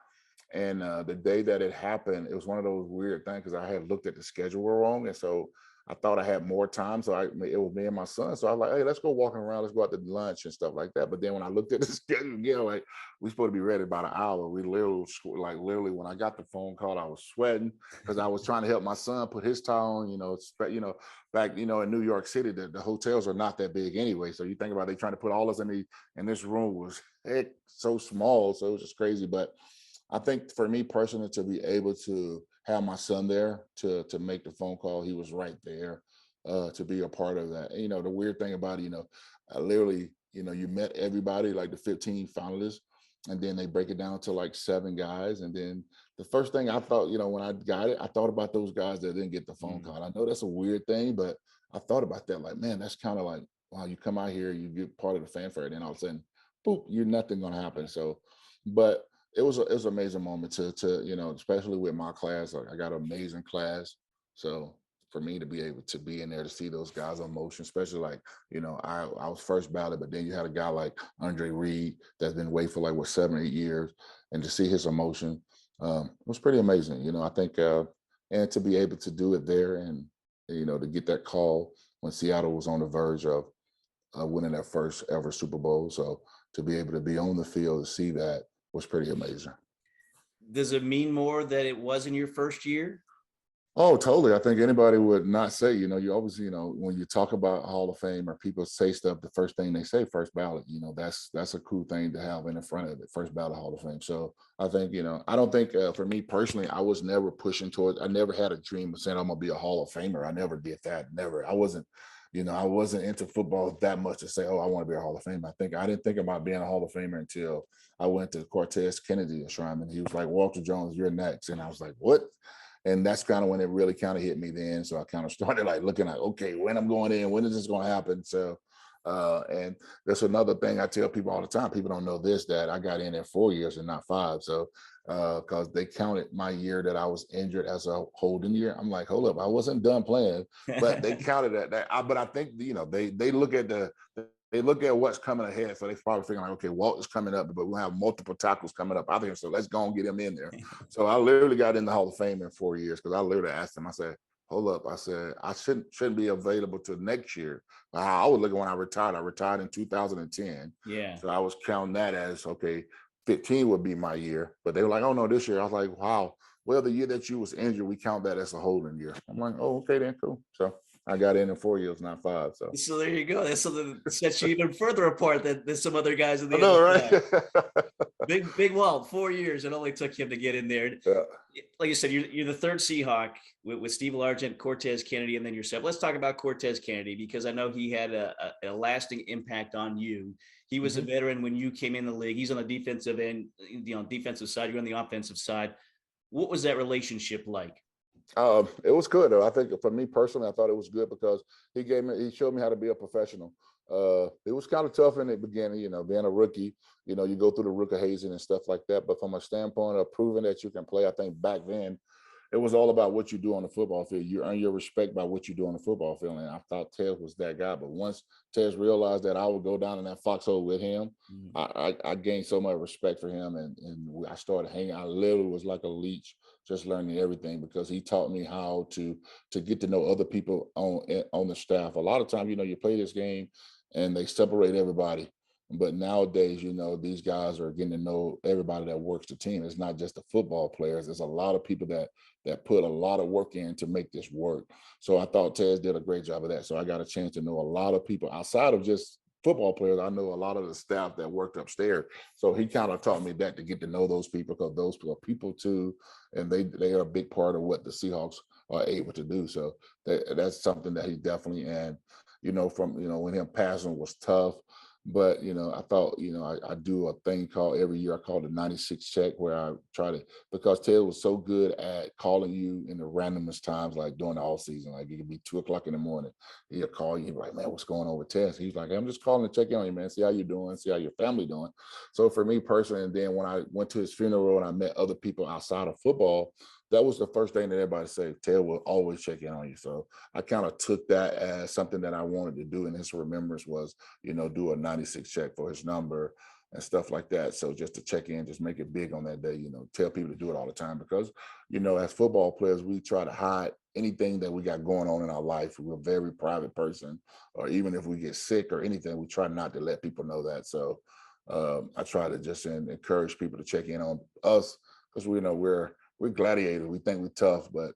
And the day that it happened, it was one of those weird things, because I had looked at the schedule wrong. And so I thought I had more time. So it was me and my son. So I was like, hey, let's go walking around. Let's go out to lunch and stuff like that. But then when I looked at the schedule again, like, we're supposed to be ready about an hour. We literally, when I got the phone call, I was sweating, because I was trying to help my son put his tie on, back, in New York City, the hotels are not that big anyway. So you think about it, they trying to put all us in this room was so small. So it was just crazy. But I think for me personally, to be able to have my son there to make the phone call, he was right there to be a part of that. And, the weird thing about it, I literally, you met everybody, like the 15 finalists, and then they break it down to like 7 guys. And then the first thing I thought, when I got it, I thought about those guys that didn't get the phone call. I know that's a weird thing, but I thought about that, like, man, that's kind of like, wow, you come out here, you get part of the fanfare, and then all of a sudden, boop, you're nothing going to happen. So, but it was an amazing moment to especially with my class. Like, I got an amazing class. So for me to be able to be in there to see those guys on motion, especially like, I was first ballot, but then you had a guy like Andre Reed that's been waiting for like 7 or 8 years, and to see his emotion was pretty amazing. I think and to be able to do it there, and to get that call when Seattle was on the verge of winning their first ever Super Bowl. So to be able to be on the field to see that was pretty amazing. Does it mean more that it was in your first year? Oh, totally. I think anybody would not say, you always, when you talk about Hall of Fame or people say stuff, the first thing they say, first ballot, that's a cool thing to have in the front of it, first ballot Hall of Fame. So I think, I don't think for me personally, I was never pushing towards, I never had a dream of saying I'm going to be a Hall of Famer. I never did that. Never. I wasn't into football that much to say, oh, I want to be a Hall of Famer. I didn't think about being a Hall of Famer until I went to Cortez Kennedy enshrinement. He was like, Walter Jones, you're next. And I was like, what? And that's kind of when it really kind of hit me then. So I kind of started like looking at, okay, when I'm going in, when is this going to happen? So, and that's another thing I tell people all the time. People don't know this, that I got in at 4 years and not 5. So, because they counted my year that I was injured as a holding year. I'm like, hold up, I wasn't done playing, but they counted that. But I think, they look at they look at what's coming ahead. So they probably figuring like, okay, Walt is coming up, but we'll have multiple tackles coming up out here. So let's go and get him in there. So I literally got in the Hall of Fame in 4 years, because I literally asked him, I said, hold up. I said, I shouldn't be available till next year. I was looking when I retired. I retired in 2010. Yeah. So I was counting that as, okay, 15 would be my year. But they were like, oh no, this year. I was like, wow. Well, the year that you was injured, we count that as a holding year. I'm like, oh, okay, then cool. So I got in 4 years, not 5. So there you go. That's something that sets you even further apart than some other guys in the I know, NFL. right? Big Walt, 4 years. It only took him to get in there. Yeah. Like you said, you're the third Seahawk with Steve Largent, Cortez Kennedy, and then yourself. Let's talk about Cortez Kennedy, because I know he had a lasting impact on you. He was a veteran when you came in the league. He's on the defensive end, defensive side. You're on the offensive side. What was that relationship like? It was good though. I think for me personally, I thought it was good because he showed me how to be a professional. It was kind of tough in the beginning, being a rookie, you go through the rookie hazing and stuff like that. But from a standpoint of proving that you can play, I think back then it was all about what you do on the football field. You earn your respect by what you do on the football field. And I thought Tez was that guy. But once Tez realized that I would go down in that foxhole with him, I gained so much respect for him. And I started hanging. I literally was like a leech, just learning everything, because he taught me how to get to know other people on the staff. A lot of times, you play this game and they separate everybody. But nowadays, these guys are getting to know everybody that works the team. It's not just the football players. There's a lot of people that put a lot of work in to make this work. So I thought Tez did a great job of that. So I got a chance to know a lot of people outside of just football players. I know a lot of the staff that worked upstairs. So he kind of taught me that, to get to know those people, because those are people too, and they are a big part of what the Seahawks are able to do. So that's something that he definitely, and from when him passing was tough. But I thought I do a thing called every year. I call the 96 check, where I try to, because Ted was so good at calling you in the randomest times, like during the off season. Like it could be 2:00 in the morning, he'll call you, like, man, what's going on with Ted? He's like, I'm just calling to check in on you, man, see how you're doing, see how your family doing. So for me personally, and then when I went to his funeral and I met other people outside of football, that was the first thing that everybody said, Ted will always check in on you. So I kind of took that as something that I wanted to do in his remembrance, was, do a 96 check for his number and stuff like that. So just to check in, just make it big on that day, tell people to do it all the time, because, as football players, we try to hide anything that we got going on in our life. We're a very private person, or even if we get sick or anything, we try not to let people know that. So I try to just encourage people to check in on us, because we're gladiators. We think we're tough, but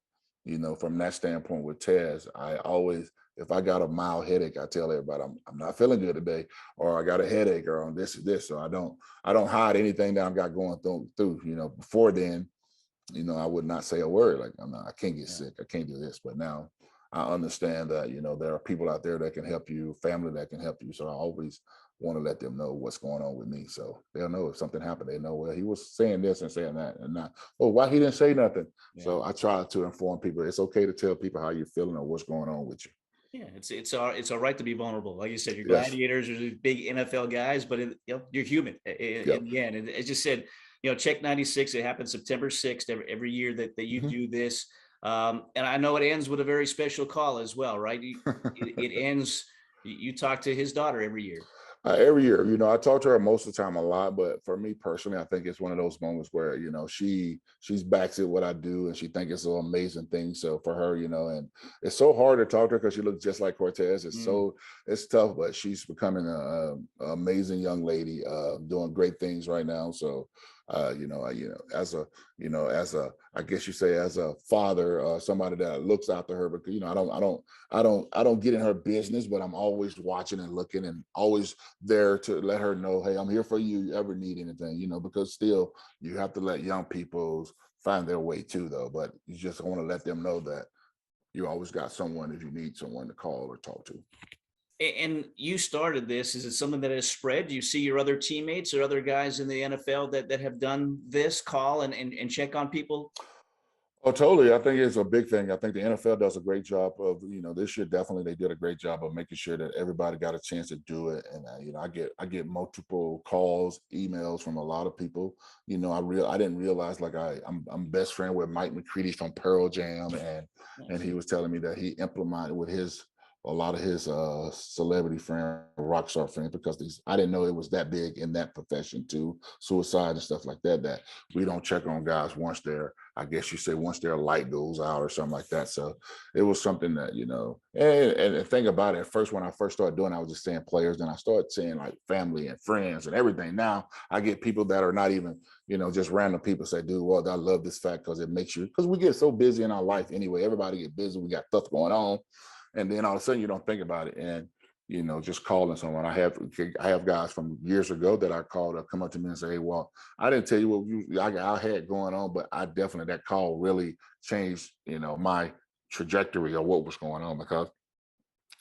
from that standpoint with Tez, I always, if I got a mild headache, I tell everybody I'm not feeling good today, or I got a headache, or on this or this. So I don't hide anything that I've got going through. Before then, I would not say a word, like I can't get sick, I can't do this. But now I understand that there are people out there that can help you, family that can help you. So I always want to let them know what's going on with me, so they'll know if something happened. They know, well, he was saying this and saying that, and not, oh, why he didn't say nothing. So I try to inform people. It's okay to tell people how you're feeling or what's going on with you. Yeah, it's all right to be vulnerable. Like you said, you're gladiators, you're big NFL guys, but you're human in the end. And as you said, check 96. It happens September 6th every year that you do this. And I know it ends with a very special call as well, right? It ends. You talk to his daughter every year. Every year, I talk to her most of the time a lot, but for me personally, I think it's one of those moments where, she's backs at what I do, and she thinks it's an amazing thing. So for her, and it's so hard to talk to her because she looks just like Cortez. It's tough, but she's becoming an amazing young lady, doing great things right now. So, as a, I guess you say, as a father, somebody that looks after her, because, I don't get in her business, but I'm always watching and looking, and always there to let her know, hey, I'm here for you. You ever need anything, because still you have to let young people find their way too, though. But you just want to let them know that you always got someone if you need someone to call or talk to. And you started this. Is it something that has spread? Do you see your other teammates or other guys in the NFL that have done this, call and check on people? Oh, totally. I think it's a big thing. I think the NFL does a great job of, this year, definitely they did a great job of making sure that everybody got a chance to do it. And, I get multiple calls, emails from a lot of people. I didn't realize, like, I'm best friend with Mike McCready from Pearl Jam. And he was telling me that he implemented with a lot of his celebrity friend, rock star friends, because I didn't know it was that big in that profession too, suicide and stuff like that we don't check on guys once they're I guess you say once their light goes out or something like that. So it was something that, and the thing about it, at first, when I first started doing it, I was just saying players, then I started saying like family and friends and everything. Now I get people that are not even, just random people say, dude, well, I love this fact because it makes you, because we get so busy in our life anyway. Everybody get busy. We got stuff going on. And then all of a sudden you don't think about it. And just calling someone. I have guys from years ago that I called come up to me and say, hey, well, I didn't tell you what I had going on, but I definitely, that call really changed, my trajectory of what was going on, because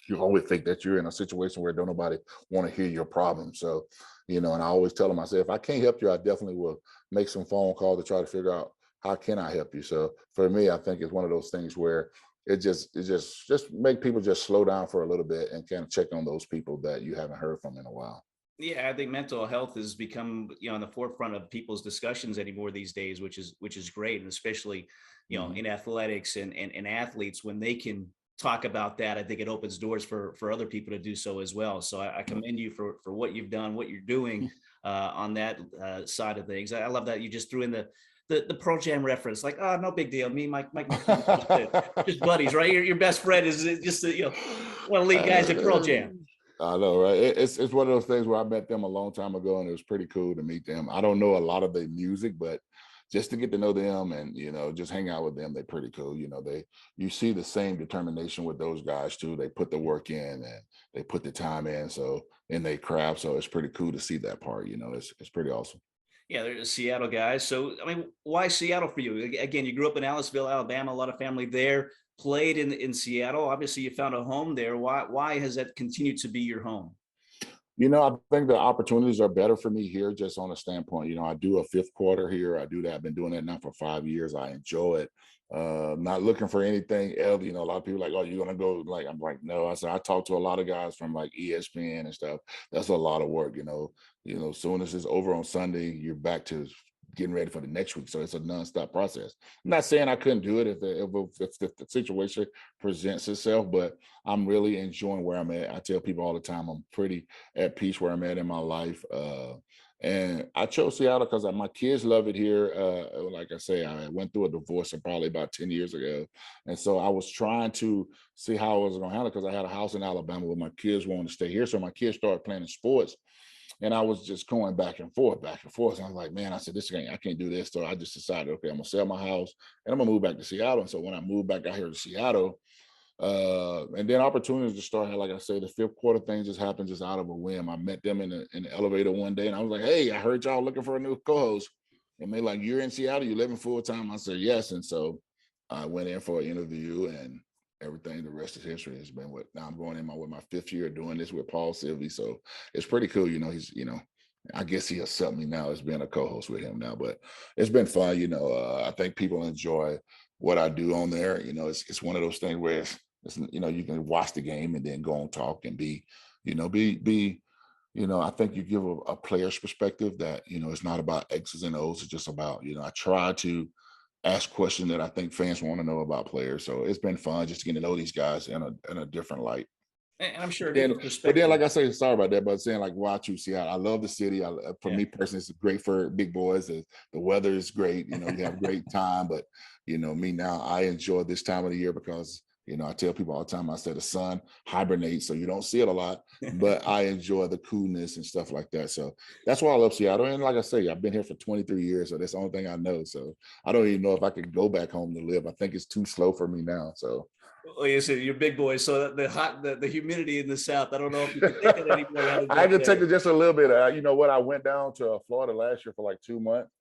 you always think that you're in a situation where don't nobody want to hear your problem. So, and I always tell them, I say, if I can't help you, I definitely will make some phone calls to try to figure out how can I help you. So for me, I think it's one of those things where it just make people just slow down for a little bit and kind of check on those people that you haven't heard from in a while. Yeah, I think mental health has become, on the forefront of people's discussions anymore these days, which is great. And especially, in athletics and athletes, when they can talk about that, I think it opens doors for other people to do so as well. So I commend you for what you've done, what you're doing on that side of things. I love that you just threw in the Pearl Jam reference, like, oh, no big deal. Me, Mike McCready, just buddies, right? Your best friend is just one of the lead guys at Pearl Jam. I know, right? It's one of those things where I met them a long time ago, and it was pretty cool to meet them. I don't know a lot of their music, but just to get to know them and just hang out with them, they're pretty cool. You see the same determination with those guys too. They put the work in and they put the time in, so in their craft. So it's pretty cool to see that part. It's pretty awesome. Yeah, they're Seattle guys. So, I mean, why Seattle for you? Again, you grew up in Aliceville, Alabama, a lot of family there, played in Seattle. Obviously, you found a home there. Why has that continued to be your home? I think the opportunities are better for me here, just on a standpoint. I do a fifth quarter here. I do that. I've been doing that now for 5 years. I enjoy it. Not looking for anything else. A lot of people are like, oh, you're going to go, like, I'm like, no. I said, I talk to a lot of guys from like ESPN and stuff. That's a lot of work, soon as it's over on Sunday, you're back to getting ready for the next week. So it's a nonstop process. I'm not saying I couldn't do it if the situation presents itself, but I'm really enjoying where I'm at. I tell people all the time, I'm pretty at peace where I'm at in my life. And I chose Seattle because my kids love it here. Like I say, I went through a divorce probably about 10 years ago. And so I was trying to see how I was going to handle it, because I had a house in Alabama where my kids wanted to stay here. So my kids started playing sports. And I was just going back and forth. And I was like, man, I said, I can't do this. So I just decided, okay, I'm going to sell my house and I'm going to move back to Seattle. And so when I moved back out here to Seattle, and then opportunities to start, like I say, the fifth quarter thing just happened just out of a whim. I met them in the elevator one day and I was like, hey, I heard y'all looking for a new co-host. And they're like, you're in Seattle, you living full time? I said, yes. And so I went in for an interview, and everything, the rest is history. Has been now I'm going in with my fifth year doing this with Paul Sylvie. So it's pretty cool. He's, I guess he accepts me now as being a co-host with him now, but it's been fun. I think people enjoy what I do on there. It's one of those things where it's you can watch the game and then go and talk and be I think you give a player's perspective that, it's not about X's and O's. It's just about, I try to ask questions that I think fans want to know about players. So it's been fun just getting to know these guys in a different light. And I'm sure. But then, like I say, sorry about that, but saying like, why I choose Seattle? I love the city. Me personally, it's great for big boys. The weather is great. You have a great time. But me now, I enjoy this time of the year because I tell people all the time, I say the sun hibernates, so you don't see it a lot, but I enjoy the coolness and stuff like that. So that's why I love Seattle. And like I say, I've been here for 23 years, so that's the only thing I know. So I don't even know if I could go back home to live. I think it's too slow for me now. So. Well, you said you're big boys, so the humidity in the South, I don't know if you can take it anymore. I can take it just a little bit. I went down to Florida last year for like 2 months.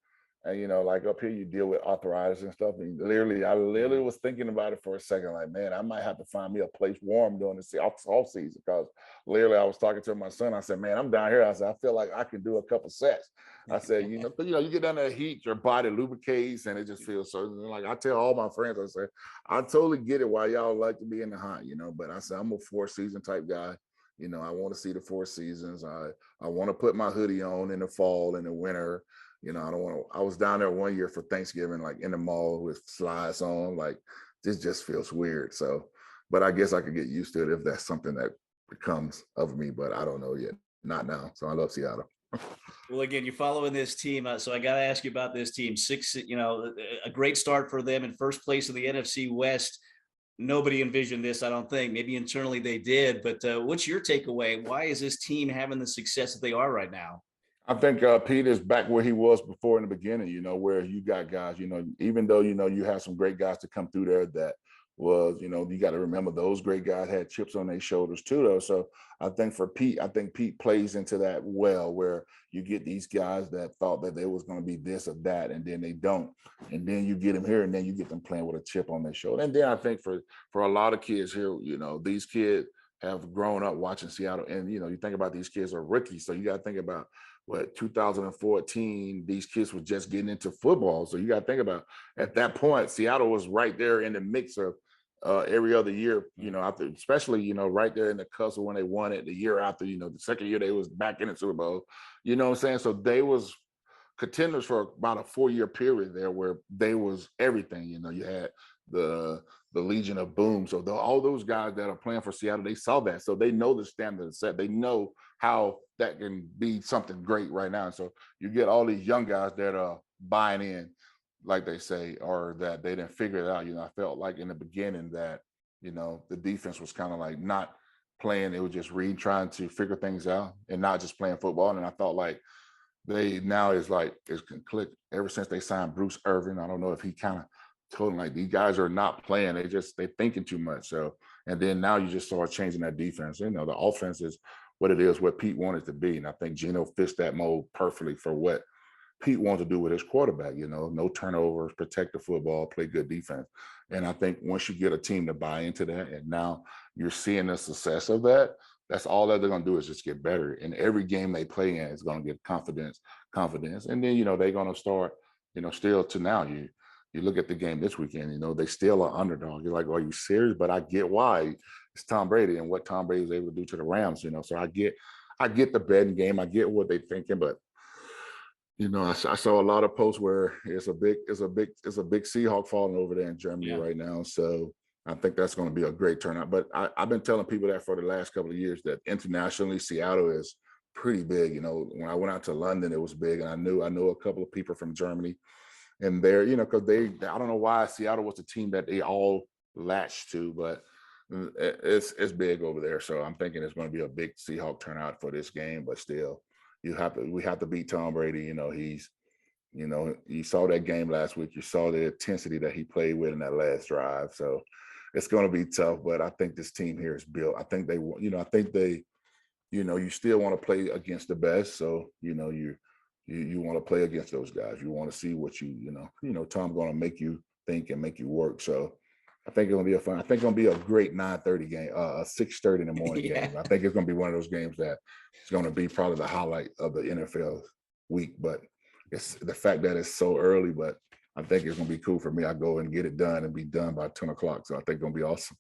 And, like up here, you deal with arthritis and stuff. And I literally was thinking about it for a second, like, man, I might have to find me a place warm during the off season, because literally I was talking to my son. I said, man, I'm down here. I said, I feel like I can do a couple sets. I said, you get down there heat, your body lubricates, and it just feels so. Like I tell all my friends, I say, I totally get it why y'all like to be in the hot, but I said, I'm a 4-season type guy. I want to see the 4 seasons. I want to put my hoodie on in the fall and the winter. I don't want to. I was down there one year for Thanksgiving, like in the mall with slides on. Like, this just feels weird. So, but I guess I could get used to it if that's something that becomes of me. But I don't know yet. Not now. So I love Seattle. Well, again, you're following this team, so I got to ask you about this team. A great start for them in first place in the NFC West. Nobody envisioned this, I don't think. Maybe internally they did, but what's your takeaway? Why is this team having the success that they are right now? I think Pete is back where he was before in the beginning, where you got guys, even though, you have some great guys to come through there that was, you got to remember those great guys had chips on their shoulders too, though. So I think Pete plays into that well, where you get these guys that thought that they was going to be this or that, and then they don't. And then you get them here, and then you get them playing with a chip on their shoulder. And then I think for a lot of kids here, these kids have grown up watching Seattle. And, you think about these kids are rookies. So you got to think about 2014, these kids were just getting into football. So you got to think about at that point, Seattle was right there in the mix of every other year, after, especially, right there in the cusp of when they won it the year after, the second year they was back in the Super Bowl, you know what I'm saying? So they was contenders for about a 4-year period there where they was everything, you had the Legion of Boom. So all those guys that are playing for Seattle, they saw that. So they know the standard set. They know how that can be something great right now. So you get all these young guys that are buying in, like they say, or that they didn't figure it out. I felt like in the beginning that, the defense was kind of like not playing. It was just trying to figure things out and not just playing football. And I felt like they now is like, it's click ever since they signed Bruce Irvin. I don't know if he kind of told them like, these guys are not playing. They're thinking too much. So, and then now you just start changing that defense. The offense is what it is, what Pete wanted to be. And I think Geno fits that mold perfectly for what Pete wants to do with his quarterback, no turnovers, protect the football, play good defense. And I think once you get a team to buy into that, and now you're seeing the success of that, that's all that they're going to do is just get better. And every game they play in is going to get confidence. And then, they're going to start, still to now you look at the game this weekend, they still are underdog. You're like, are you serious? But I get why. It's Tom Brady and what Tom Brady was able to do to the Rams, so I get the betting game. I get what they're thinking, but I saw a lot of posts where it's a big Seahawk falling over there in Germany right now. So I think that's going to be a great turnout. But I've been telling people that for the last couple of years that internationally, Seattle is pretty big. When I went out to London, it was big. And I know a couple of people from Germany and there, because I don't know why Seattle was the team that they all latched to, but it's big over there. So I'm thinking it's going to be a big Seahawk turnout for this game, but still. We have to beat Tom Brady. You saw that game last week. You saw the intensity that he played with in that last drive. So it's going to be tough, but I think this team here is built. I think you still want to play against the best. So, you want to play against those guys. You want to see what Tom's going to make you think and make you work. So I think it's going to be a great 9:30 game, 6:30 in the morning game. I think it's going to be one of those games that it's going to be probably the highlight of the NFL week. But it's the fact that it's so early, but I think it's going to be cool for me. I go and get it done and be done by 10 o'clock. So I think it's going to be awesome.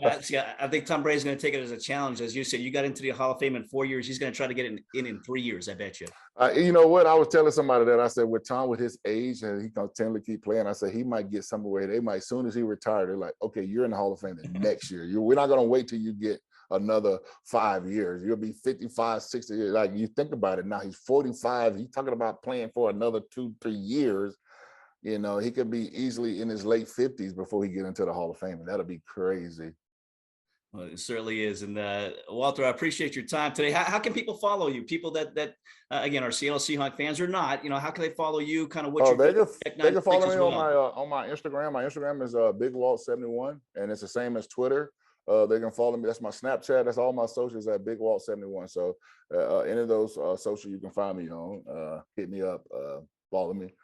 I think Tom Brady's going to take it as a challenge. As you said, you got into the Hall of Fame in 4 years. He's going to try to get it in 3 years, I bet you. You know what? I was telling somebody that I said, with Tom, with his age, and he can tend to keep playing, I said, he might get somewhere. They might, as soon as he retired, they're like, okay, you're in the Hall of Fame the next year. We're not going to wait till you get another 5 years. You'll be 55, 60 years. Like, you think about it now, he's 45. He's talking about playing for another 2-3 years. He could be easily in his late 50s before he get into the Hall of Fame, and that'll be crazy. Well, it certainly is. And Walter, I appreciate your time today. How can people follow you? People that again, are Seattle Seahawk fans or not, how can they follow you? Kind of what you're doing? They can follow me on my Instagram. My Instagram is Big Walt 71, and it's the same as Twitter. They can follow me. That's my Snapchat. That's all my socials at Big Walt 71. So any of those socials you can find me on. Hit me up, follow me.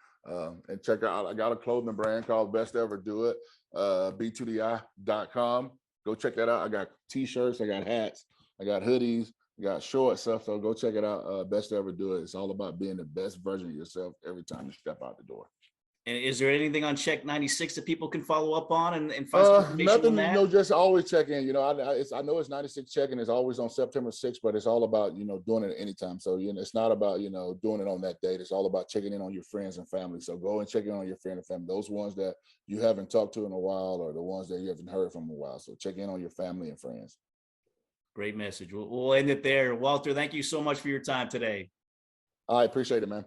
And check out, I got a clothing brand called Best Ever Do It, b2di.com. Go check that out. I got t-shirts, I got hats, I got hoodies, I got short stuff. So go check it out. Best Ever Do It. It's all about being the best version of yourself every time you step out the door. And is there anything on Check 96 that people can follow up on and find some information nothing, on that? Just always check in. I know it's 96 check-in. It's always on September 6th, but it's all about, doing it anytime. So, it's not about, doing it on that date. It's all about checking in on your friends and family. So go and check in on your friend and family. Those ones that you haven't talked to in a while, or the ones that you haven't heard from in a while. So check in on your family and friends. Great message. We'll end it there. Walter, thank you so much for your time today. I appreciate it, man.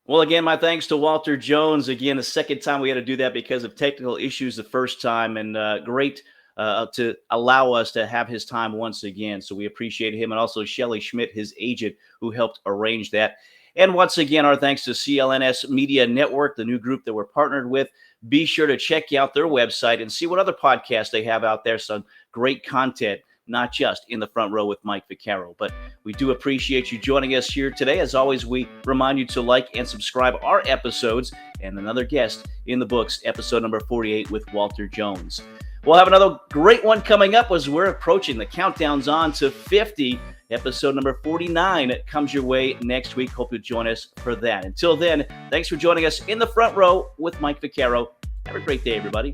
Well, again, my thanks to Walter Jones. Again, the second time we had to do that because of technical issues the first time, and great to allow us to have his time once again. So we appreciate him, and also Shelly Schmidt, his agent, who helped arrange that. And once again, our thanks to CLNS Media Network, the new group that we're partnered with. Be sure to check out their website and see what other podcasts they have out there. Some great content, not just in the front row with Mike Vaccaro. But we do appreciate you joining us here today. As always, we remind you to like and subscribe our episodes. And another guest in the books, episode number 48 with Walter Jones. We'll have another great one coming up as we're approaching the countdowns on to 50. Episode number 49 comes your way next week. Hope you'll join us for that. Until then, thanks for joining us in the front row with Mike Vaccaro. Have a great day, everybody.